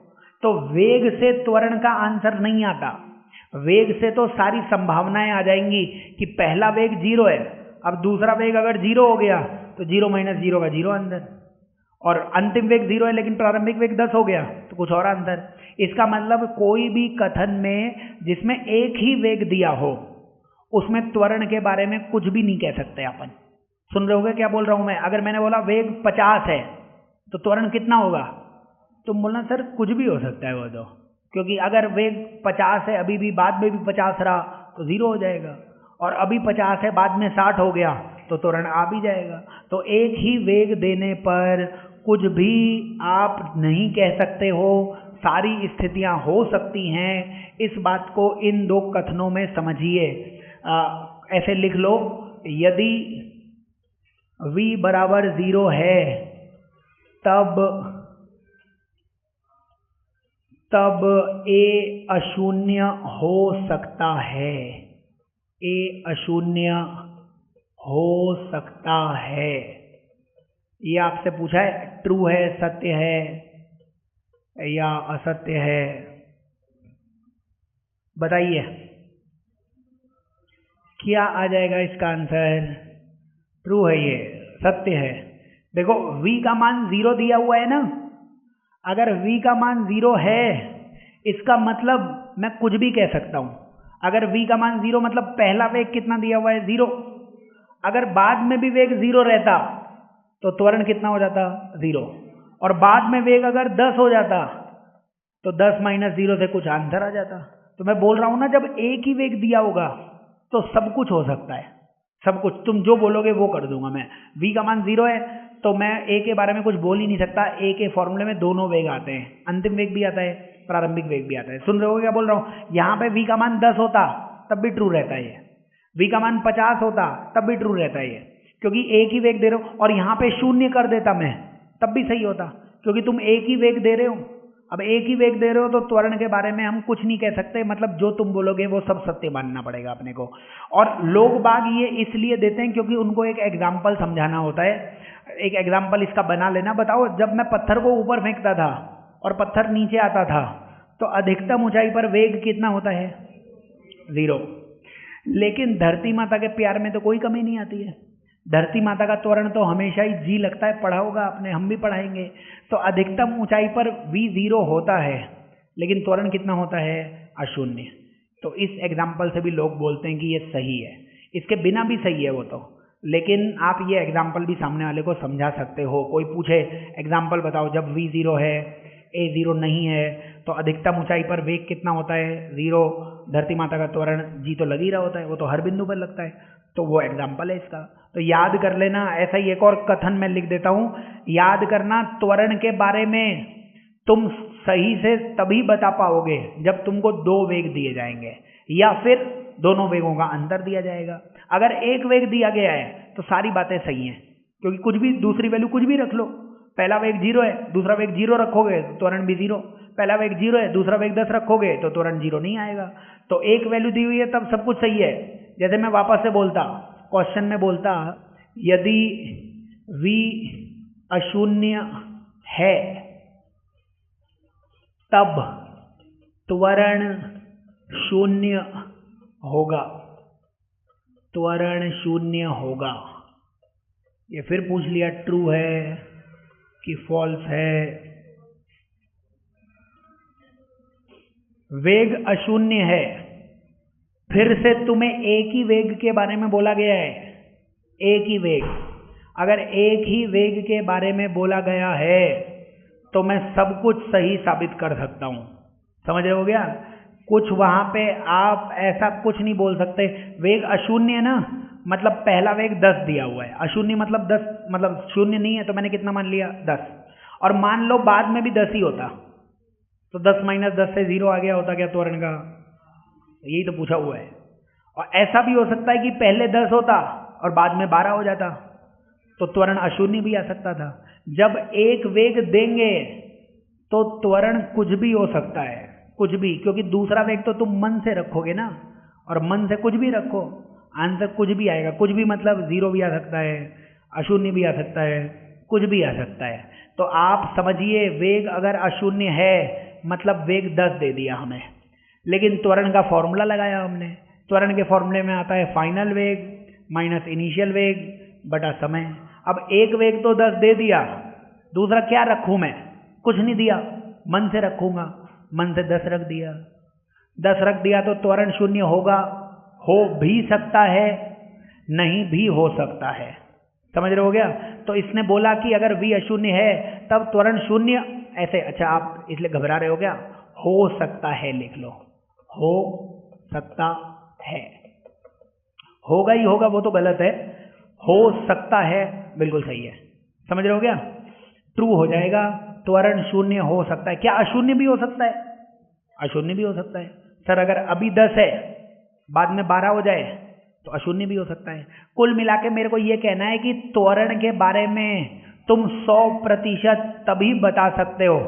तो वेग से त्वरण का आंसर नहीं आता। वेग से तो सारी संभावनाएं आ जाएंगी कि पहला वेग 0 है, अब दूसरा वेग अगर 0 हो गया तो 0 माइनस 0 का 0 आंसर, और अंतिम वेग 0 है लेकिन प्रारंभिक वेग 10 हो गया तो कुछ और आंसर। इसका मतलब कोई भी कथन में जिसमें एक ही वेग दिया हो उसमें त्वरण के बारे में कुछ भी नहीं कह सकते अपन। सुन रहे होगे क्या बोल रहा हूं मैं? अगर मैंने बोला वेग 50 है तो त्वरण कितना होगा? तुम बोलना सर कुछ भी हो सकता है वो तो, क्योंकि अगर वेग 50 है अभी भी बाद में भी 50 रहा तो 0 हो जाएगा, और अभी 50 है बाद में 60 हो गया तो त्वरण आ भी जाएगा। तो एक ही वेग देने पर कुछ भी आप नहीं कह सकते हो, सारी स्थितियां हो सकती हैं। इस बात को इन 2 कथनों में समझिए। ऐसे लिख लो, यदि v बराबर 0 है तब a अशून्य हो सकता है, a अशून्य हो सकता है। ये आपसे पूछा है ट्रू है, सत्य है या असत्य है। बताइए क्या आ जाएगा इसका आंसर? ट्रू है, ये सत्य है। देखो v का मान 0 दिया हुआ है ना, अगर v का मान 0 है इसका मतलब मैं कुछ भी कह सकता हूं। अगर v का मान 0 मतलब पहला वेग कितना दिया हुआ है? 0। अगर बाद में भी वेग 0 रहता तो त्वरण कितना हो जाता? 0। और बाद में वेग अगर 10 हो जाता तो 10 - 0 से कुछ आंसर आ जाता। तो मैं बोल रहा हूं ना, जब एक ही वेग दिया होगा तो सब कुछ हो सकता है, सब कुछ। तुम जो बोलोगे वो कर दूंगा मैं। v का मान 0 है तो मैं a के बारे में कुछ बोल ही नहीं सकता। a के फॉर्मूले में दोनों वेग आते हैं, अंतिम वेग भी आता है, प्रारंभिक वेग भी आता है। सुन रहे हो क्या बोल रहा हूँ? यहाँ पे v का मान 10 होता तब भी ट्रू रहता है ये, v का मान 50 होता तब भी ट्रू रहता है ये, क्योंकि एक ही वेग दे रहे हो। और यहाँ पे 0 कर देता मैं तब भी सही होता, क्योंकि तुम एक ही वेग दे रहे हो। अब एक ही वेग दे रहे हो तो त्वरण के बारे में हम कुछ नहीं कह सकते, मतलब जो तुम बोलोगे वो सब सत्य मानना पड़ेगा अपने को। और लोग बाग ये इसलिए देते हैं क्योंकि उनको एक एग्जाम्पल समझाना होता है। एक एग्जाम्पल इसका बना लेना। बताओ, जब मैं पत्थर को ऊपर फेंकता था और पत्थर नीचे आता था तो अधिकतम ऊंचाई पर वेग कितना होता है? 0। लेकिन धरती माता के प्यार में तो कोई कमी नहीं आती है। धरती माता का त्वरण तो हमेशा ही जी लगता है, पढ़ा होगा आपने, हम भी पढ़ाएंगे। तो अधिकतम ऊंचाई पर v 0 होता है, लेकिन त्वरण कितना होता है? अशून्य। तो इस एग्जाम्पल से भी लोग बोलते हैं कि ये सही है, इसके बिना भी सही है वो तो। लेकिन आप ये एग्जाम्पल भी सामने वाले को समझा सकते हो। कोई पूछे एग्जाम्पल बताओ, जब v 0 है a 0 नहीं है तो अधिकतम ऊंचाई पर वेग कितना होता है? 0। धरती माता का त्वरण जी तो लग ही रहा होता है, वो तो हर बिंदु पर लगता है। तो वो एग्जाम्पल है इसका, तो याद कर लेना। ऐसा ही एक और कथन मैं लिख देता हूं, याद करना। त्वरण के बारे में तुम सही से तभी बता पाओगे जब तुमको 2 वेग दिए जाएंगे या फिर दोनों वेगों का अंतर दिया जाएगा। अगर एक वेग दिया गया है तो सारी बातें सही हैं, क्योंकि कुछ भी दूसरी वैल्यू कुछ भी रख लो। पहला वेग 0 है, दूसरा वेग 0 रखोगे तो त्वरण भी 0। पहला वेग 0 है, दूसरा वेग 10 रखोगे तो त्वरण 0 नहीं आएगा। तो एक वैल्यू दी हुई है तब सब कुछ सही है। जैसे मैं वापस से बोलता, क्वेश्चन में बोलता, यदि v अशून्य है तब त्वरण 0 होगा, त्वरण 0 होगा। ये फिर पूछ लिया ट्रू है कि फॉल्स है। वेग अशून्य है, फिर से तुम्हें एक ही वेग के बारे में बोला गया है, एक ही वेग। अगर एक ही वेग के बारे में बोला गया है तो मैं सब कुछ सही साबित कर सकता हूं। समझ रहे हो गया? कुछ वहां पे आप ऐसा कुछ नहीं बोल सकते। वेग अशून्य है ना, मतलब पहला वेग 10 दिया हुआ है। अशून्य मतलब 10, मतलब 0 नहीं है, तो मैंने कितना मान लिया? 10। और मान लो बाद में भी 10 ही होता तो 10 - 10 से 0 आ गया होता क्या त्वरण का? यही तो पूछा हुआ है। और ऐसा भी हो सकता है कि पहले 10 होता और बाद में 12 हो जाता, तो त्वरण अशून्य भी आ सकता था। जब एक वेग देंगे तो त्वरण कुछ भी हो सकता है, कुछ भी, क्योंकि दूसरा वेग तो तुम मन से रखोगे ना, और मन से कुछ भी रखो, आंसर कुछ भी आएगा। कुछ भी मतलब 0 भी आ सकता है, अशून्य भी आ सकता है, कुछ भी आ सकता है। तो आप समझिए, वेग अगर अशून्य है मतलब वेग 10 दे दिया हमें, लेकिन त्वरण का फॉर्मूला लगाया हमने। त्वरण के फॉर्मूले में आता है फाइनल वेग माइनस इनिशियल वेग बटा समय। अब एक वेग तो 10 दे दिया, दूसरा क्या रखूं मैं? कुछ नहीं दिया, मन से रखूंगा, मन से 10 रख दिया। 10 रख दिया तो त्वरण 0 होगा, हो भी सकता है, नहीं भी हो सकता है। समझ रहे हो गया? तो इसने बोला कि अगर v अशून्य है तब त्वरण 0 ऐसे। अच्छा, आप इसलिए घबरा रहे हो क्या? हो सकता है लिख लो, हो सकता है। होगा ही होगा वो तो गलत है, हो सकता है बिल्कुल सही है। समझ रहे हो क्या? ट्रू हो जाएगा, त्वरण 0 हो सकता है। क्या अशून्य भी हो सकता है? अशून्य भी हो सकता है। सर अगर अभी 10 है बाद में 12 हो जाए तो अशून्य भी हो सकता है। कुल मिला के मेरे को यह कहना है कि त्वरण के बारे में तुम 100% तभी बता सकते हो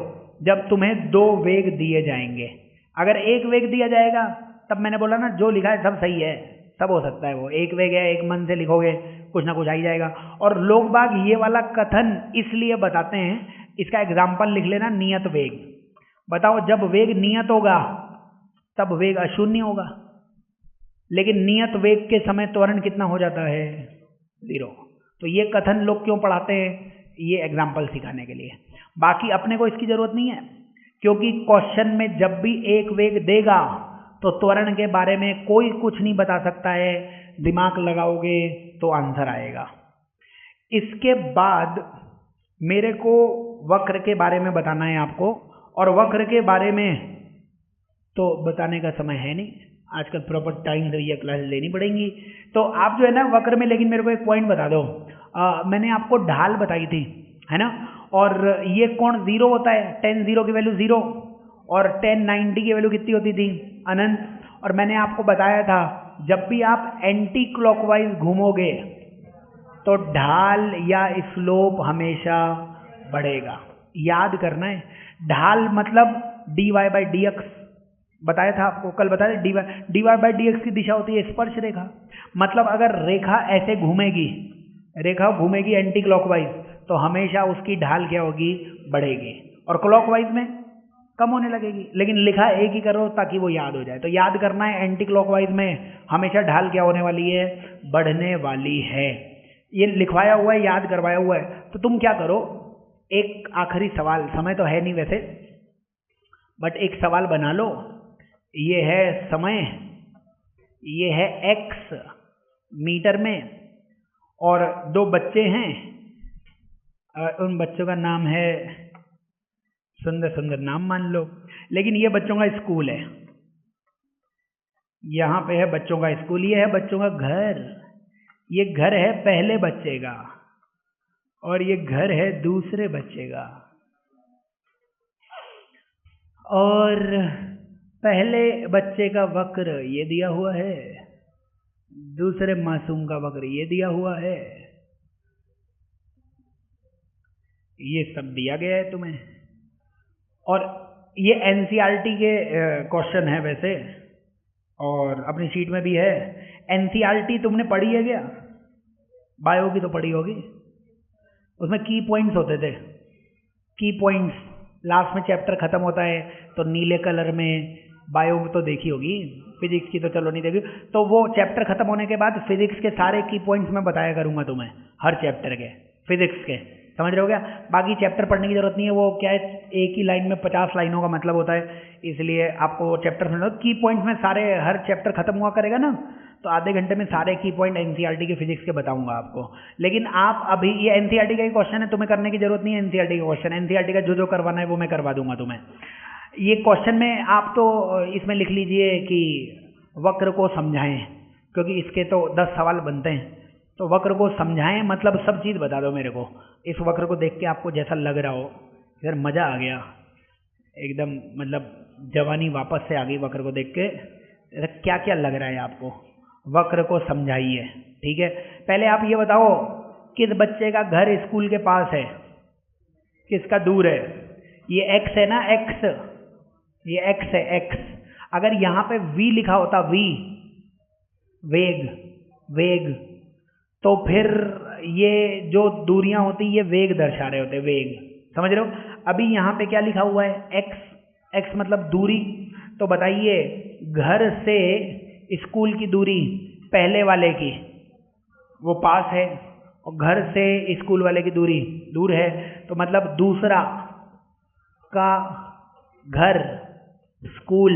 जब तुम्हें 2 वेग दिए जाएंगे। अगर एक वेग दिया जाएगा तब मैंने बोला ना, जो लिखा है सब सही है, सब हो सकता है। वो एक वेग है, एक मन से लिखोगे कुछ ना कुछ आ ही जाएगा। और लोग बाग ये वाला कथन इसलिए बताते हैं, इसका एग्जाम्पल लिख लेना, नियत वेग। बताओ, जब वेग नियत होगा तब वेग अशून्य होगा, लेकिन नियत वेग के समय त्वरण कितना हो जाता है? 0। तो ये कथन लोग क्यों पढ़ाते हैं? ये एग्जाम्पल सिखाने के लिए। बाकी अपने को इसकी जरूरत नहीं है, क्योंकि क्वेश्चन में जब भी एक वेग देगा तो त्वरण के बारे में कोई कुछ नहीं बता सकता है। दिमाग लगाओगे तो आंसर आएगा। इसके बाद मेरे को वक्र के बारे में बताना है आपको, और वक्र के बारे में तो बताने का समय है नहीं, आजकल प्रॉपर टाइम से ये क्लास लेनी पड़ेंगी। तो आप जो है ना वक्र में, लेकिन मेरे को एक पॉइंट बता दो। मैंने आपको ढाल बताई थी, है ना, और ये कोण 0 होता है, tan 0 की वैल्यू 0, और tan 90 की वैल्यू कितनी होती थी? अनंत। और मैंने आपको बताया था जब भी आप एंटी क्लॉकवाइज घूमोगे तो ढाल या स्लोप हमेशा बढ़ेगा। याद करना है, ढाल मतलब dy/dx, बताया था आपको, कल बताया dy/dx की दिशा होती है स्पर्श रेखा। मतलब अगर रेखा ऐसे घूमेगी, रेखा घूमेगी एंटी क्लॉकवाइज, तो हमेशा उसकी ढाल क्या होगी? बढ़ेगी, और क्लॉकवाइज में कम होने लगेगी। लेकिन लिखा एक ही करो ताकि वो याद हो जाए। तो याद करना है, एंटी क्लॉकवाइज में हमेशा ढाल क्या होने वाली है? बढ़ने वाली है। ये लिखवाया हुआ है, याद करवाया हुआ है। तो तुम क्या करो, एक आखिरी सवाल, समय तो है नहीं वैसे, बट एक सवाल बना लो। ये है समय, ये है x मीटर में, और 2 बच्चे हैं, उन बच्चों का नाम है, सुंदर सुंदर नाम मान लो, लेकिन ये बच्चों का स्कूल है। यहाँ पे है बच्चों का स्कूल, ये है बच्चों का घर। ये घर है पहले बच्चे का, और ये घर है दूसरे बच्चे का। और पहले बच्चे का वक्र ये दिया हुआ है, दूसरे मासूम का वक्र ये दिया हुआ है। ये सब दिया गया है तुम्हें, और ये एनसीईआरटी के क्वेश्चन है वैसे, और अपनी शीट में भी है। एनसीईआरटी तुमने पढ़ी है क्या? बायो की तो पढ़ी होगी, उसमें की पॉइंट्स होते थे। की पॉइंट्स लास्ट में चैप्टर खत्म होता है तो नीले कलर में, बायो में तो देखी होगी, फिजिक्स की तो चलो नहीं देखी। तो वो चैप्टर खत्म होने के बाद फिजिक्स के सारे की पॉइंट्स मैं बताया करूंगा तुम्हें, हर चैप्टर के फिजिक्स के, समझ रहे हो क्या? बाकी चैप्टर पढ़ने की जरूरत नहीं है, वो क्या है, एक ही लाइन में 50 लाइनों का मतलब होता है, इसलिए आपको चैप्टर समझो। की पॉइंट्स में सारे, हर चैप्टर खत्म हुआ करेगा ना, तो आधे घंटे में सारे की पॉइंट एनसीईआरटी के फिजिक्स के बताऊंगा आपको। लेकिन आप अभी, ये एनसीईआरटी का ही क्वेश्चन है, तुम्हें करने की जरूरत नहीं है एनसीईआरटी का क्वेश्चन। एनसीईआरटी का जो जो करवाना है वो मैं करवा दूंगा तुम्हें। ये क्वेश्चन में आप तो इसमें लिख लीजिए कि वक्र को समझाएं, क्योंकि इसके तो 10 सवाल बनते हैं। तो वक्र को समझाएं मतलब सब चीज़ बता दो मेरे को। इस वक्र को देख के आपको जैसा लग रहा हो, यार मज़ा आ गया एकदम, मतलब जवानी वापस से आ गई वक्र को देख के, क्या क्या लग रहा है आपको, वक्र को समझाइए। ठीक है, पहले आप ये बताओ, किस बच्चे का घर स्कूल के पास है, किसका दूर है? ये x है ना, x, ये x है, x। अगर यहाँ पे v लिखा होता, v वेग, वेग, तो फिर ये जो दूरियां होती ये वेग दर्शा रहे होते, वेग, समझ रहे हो? अभी यहाँ पे क्या लिखा हुआ है? x, x मतलब दूरी। तो बताइए, घर से स्कूल की दूरी पहले वाले की वो पास है, और घर से स्कूल वाले की दूरी दूर है, तो मतलब दूसरा का घर स्कूल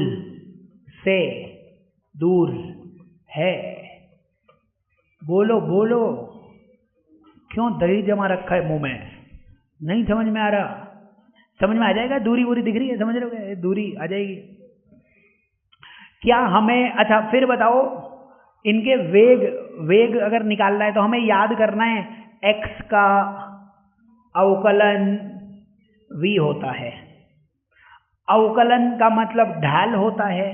से दूर है। बोलो बोलो, क्यों दही जमा रखा है मुंह में? नहीं समझ में आ रहा? समझ में आ जाएगा, दूरी वूरी दिख रही है, समझ रहे हो क्या? दूरी आ जाएगी क्या हमें? अच्छा फिर बताओ, इनके वेग, वेग अगर निकालना है तो हमें याद करना है x का अवकलन v होता है। अवकलन का मतलब ढाल होता है,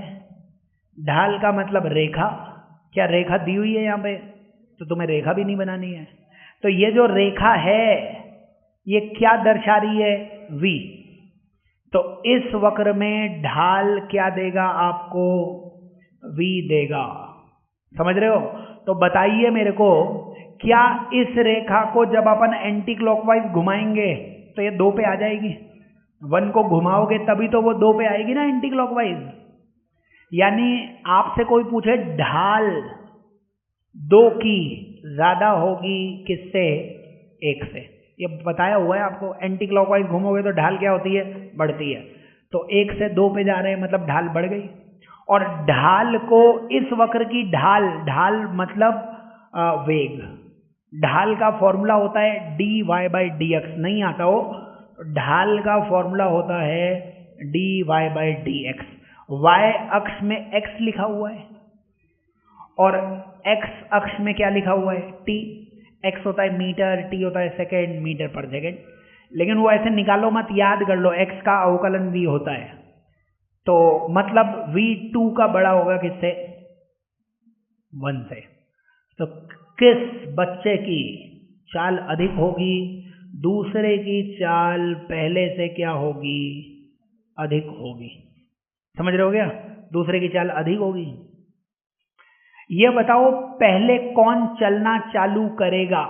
ढाल का मतलब रेखा। क्या रेखा दी हुई है यहाँ पे? तो तुम्हें रेखा भी नहीं बनानी है। तो ये जो रेखा है ये क्या दर्शा रही है? v। तो इस वक्र में ढाल क्या देगा आपको? v देगा, समझ रहे हो? तो बताइए मेरे को, क्या इस रेखा को जब अपन एंटी क्लॉकवाइज घुमाएंगे तो ये 2 पे आ जाएगी? 1 को घुमाओगे तभी तो वो 2 पे आएगी ना एंटी क्लॉकवाइज। यानी आपसे कोई पूछे ढाल 2 की ज्यादा होगी किससे? 1 से। ये बताया हुआ है आपको, एंटी क्लॉकवाइज घूमोगे तो ढाल क्या होती है? बढ़ती है। तो 1 से 2 पे जा रहे हैं मतलब ढाल बढ़ गई। और ढाल को इस वक्र की ढाल मतलब वेग, ढाल का फॉर्मूला होता है dy/dx, नहीं आता हो, ढाल का फॉर्मूला होता है dy/dx। y अक्ष में x लिखा हुआ है और x अक्ष में क्या लिखा हुआ है? t। x होता है मीटर, t होता है सेकेंड, मीटर पर सेकेंड। लेकिन वो ऐसे निकालो मत, याद कर लो, x का अवकलन v होता है। तो मतलब v2 का बड़ा होगा किससे? 1 से। तो किस बच्चे की चाल अधिक होगी? दूसरे की चाल पहले से क्या होगी? अधिक होगी। समझ रहे हो क्या? दूसरे की चाल अधिक होगी। ये बताओ पहले कौन चलना चालू करेगा?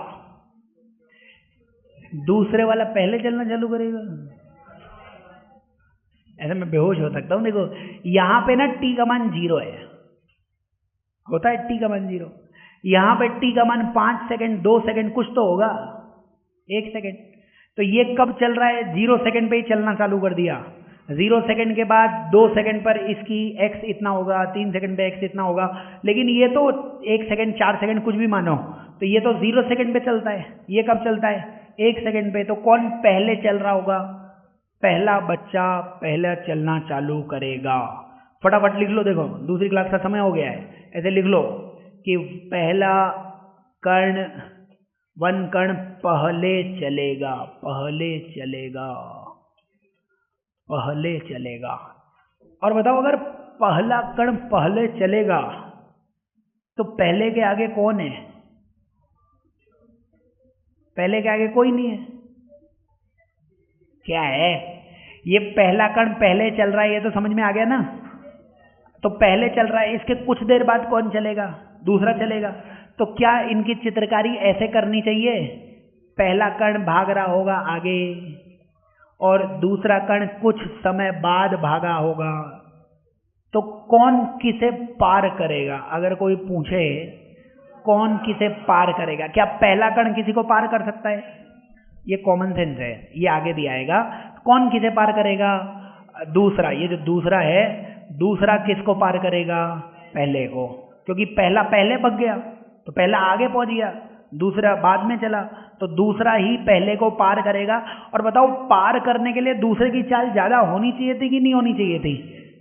दूसरे वाला पहले चलना चालू करेगा। ऐसे मैं बेहोश हो सकता हूं। देखो यहां पे ना t का मान 0 है, होता है t का मान 0। यहां पे t का मान 5 सेकंड, 2 सेकंड कुछ तो होगा, 1 सेकंड। तो ये कब चल रहा है? 0 सेकंड पे ही चलना चालू कर दिया। 0 सेकंड के बाद 2 सेकंड पर इसकी x इतना होगा, 3 सेकंड पे x इतना होगा। लेकिन ये तो 1 सेकंड, 4 सेकंड कुछ भी मानो, तो ये तो 0 सेकंड पे चलता है। ये कब चलता है? 1 सेकंड पे। तो कौन पहले चल रहा होगा? पहला बच्चा पहला चलना चालू करेगा। फटाफट लिख लो, देखो दूसरी क्लास का समय हो गया है। ऐसे लिख लो कि पहला कर्ण, 1 कर्ण पहले चलेगा, पहले चलेगा, पहले चलेगा। और बताओ अगर पहला कर्ण पहले चलेगा तो पहले के आगे कौन है? पहले के आगे कोई नहीं है। क्या है? ये पहला कर्ण पहले चल रहा है, ये तो समझ में आ गया ना। तो पहले चल रहा है, इसके कुछ देर बाद कौन चलेगा? दूसरा चलेगा। तो क्या इनकी चित्रकारी ऐसे करनी चाहिए? पहला कर्ण भाग रहा होगा आगे और दूसरा कर्ण कुछ समय बाद भागा होगा। तो कौन किसे पार करेगा? अगर कोई पूछे कौन किसे पार करेगा, क्या पहला कर्ण किसी को पार कर सकता है? ये कॉमन सेंस है, ये आगे भी आएगा। कौन किसे पार करेगा? दूसरा। ये जो दूसरा है, दूसरा किसको पार करेगा? पहले को। क्योंकि पहला पहले भाग गया तो पहला आगे पहुंच गया, दूसरा बाद में चला, तो दूसरा ही पहले को पार करेगा। और बताओ पार करने के लिए दूसरे की चाल ज्यादा होनी चाहिए थी कि नहीं होनी चाहिए थी?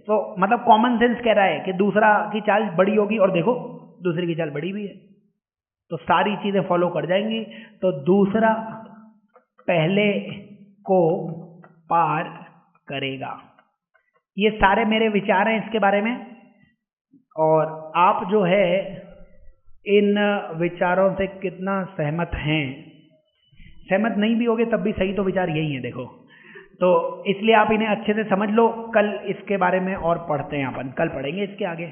तो मतलब कॉमन सेंस कह रहा है कि दूसरा की चाल बड़ी होगी, और देखो दूसरे की चाल बड़ी भी है, तो सारी चीजें फॉलो कर जाएंगी। तो दूसरा पहले को पार करेगा। ये सारे मेरे विचार हैं इसके बारे में, और आप जो है इन विचारों से कितना सहमत हैं? सहमत नहीं भी होगे तब भी सही तो विचार यही है, देखो। तो इसलिए आप इन्हें अच्छे से समझ लो। कल इसके बारे में और पढ़ते हैं, अपन कल पढ़ेंगे इसके आगे।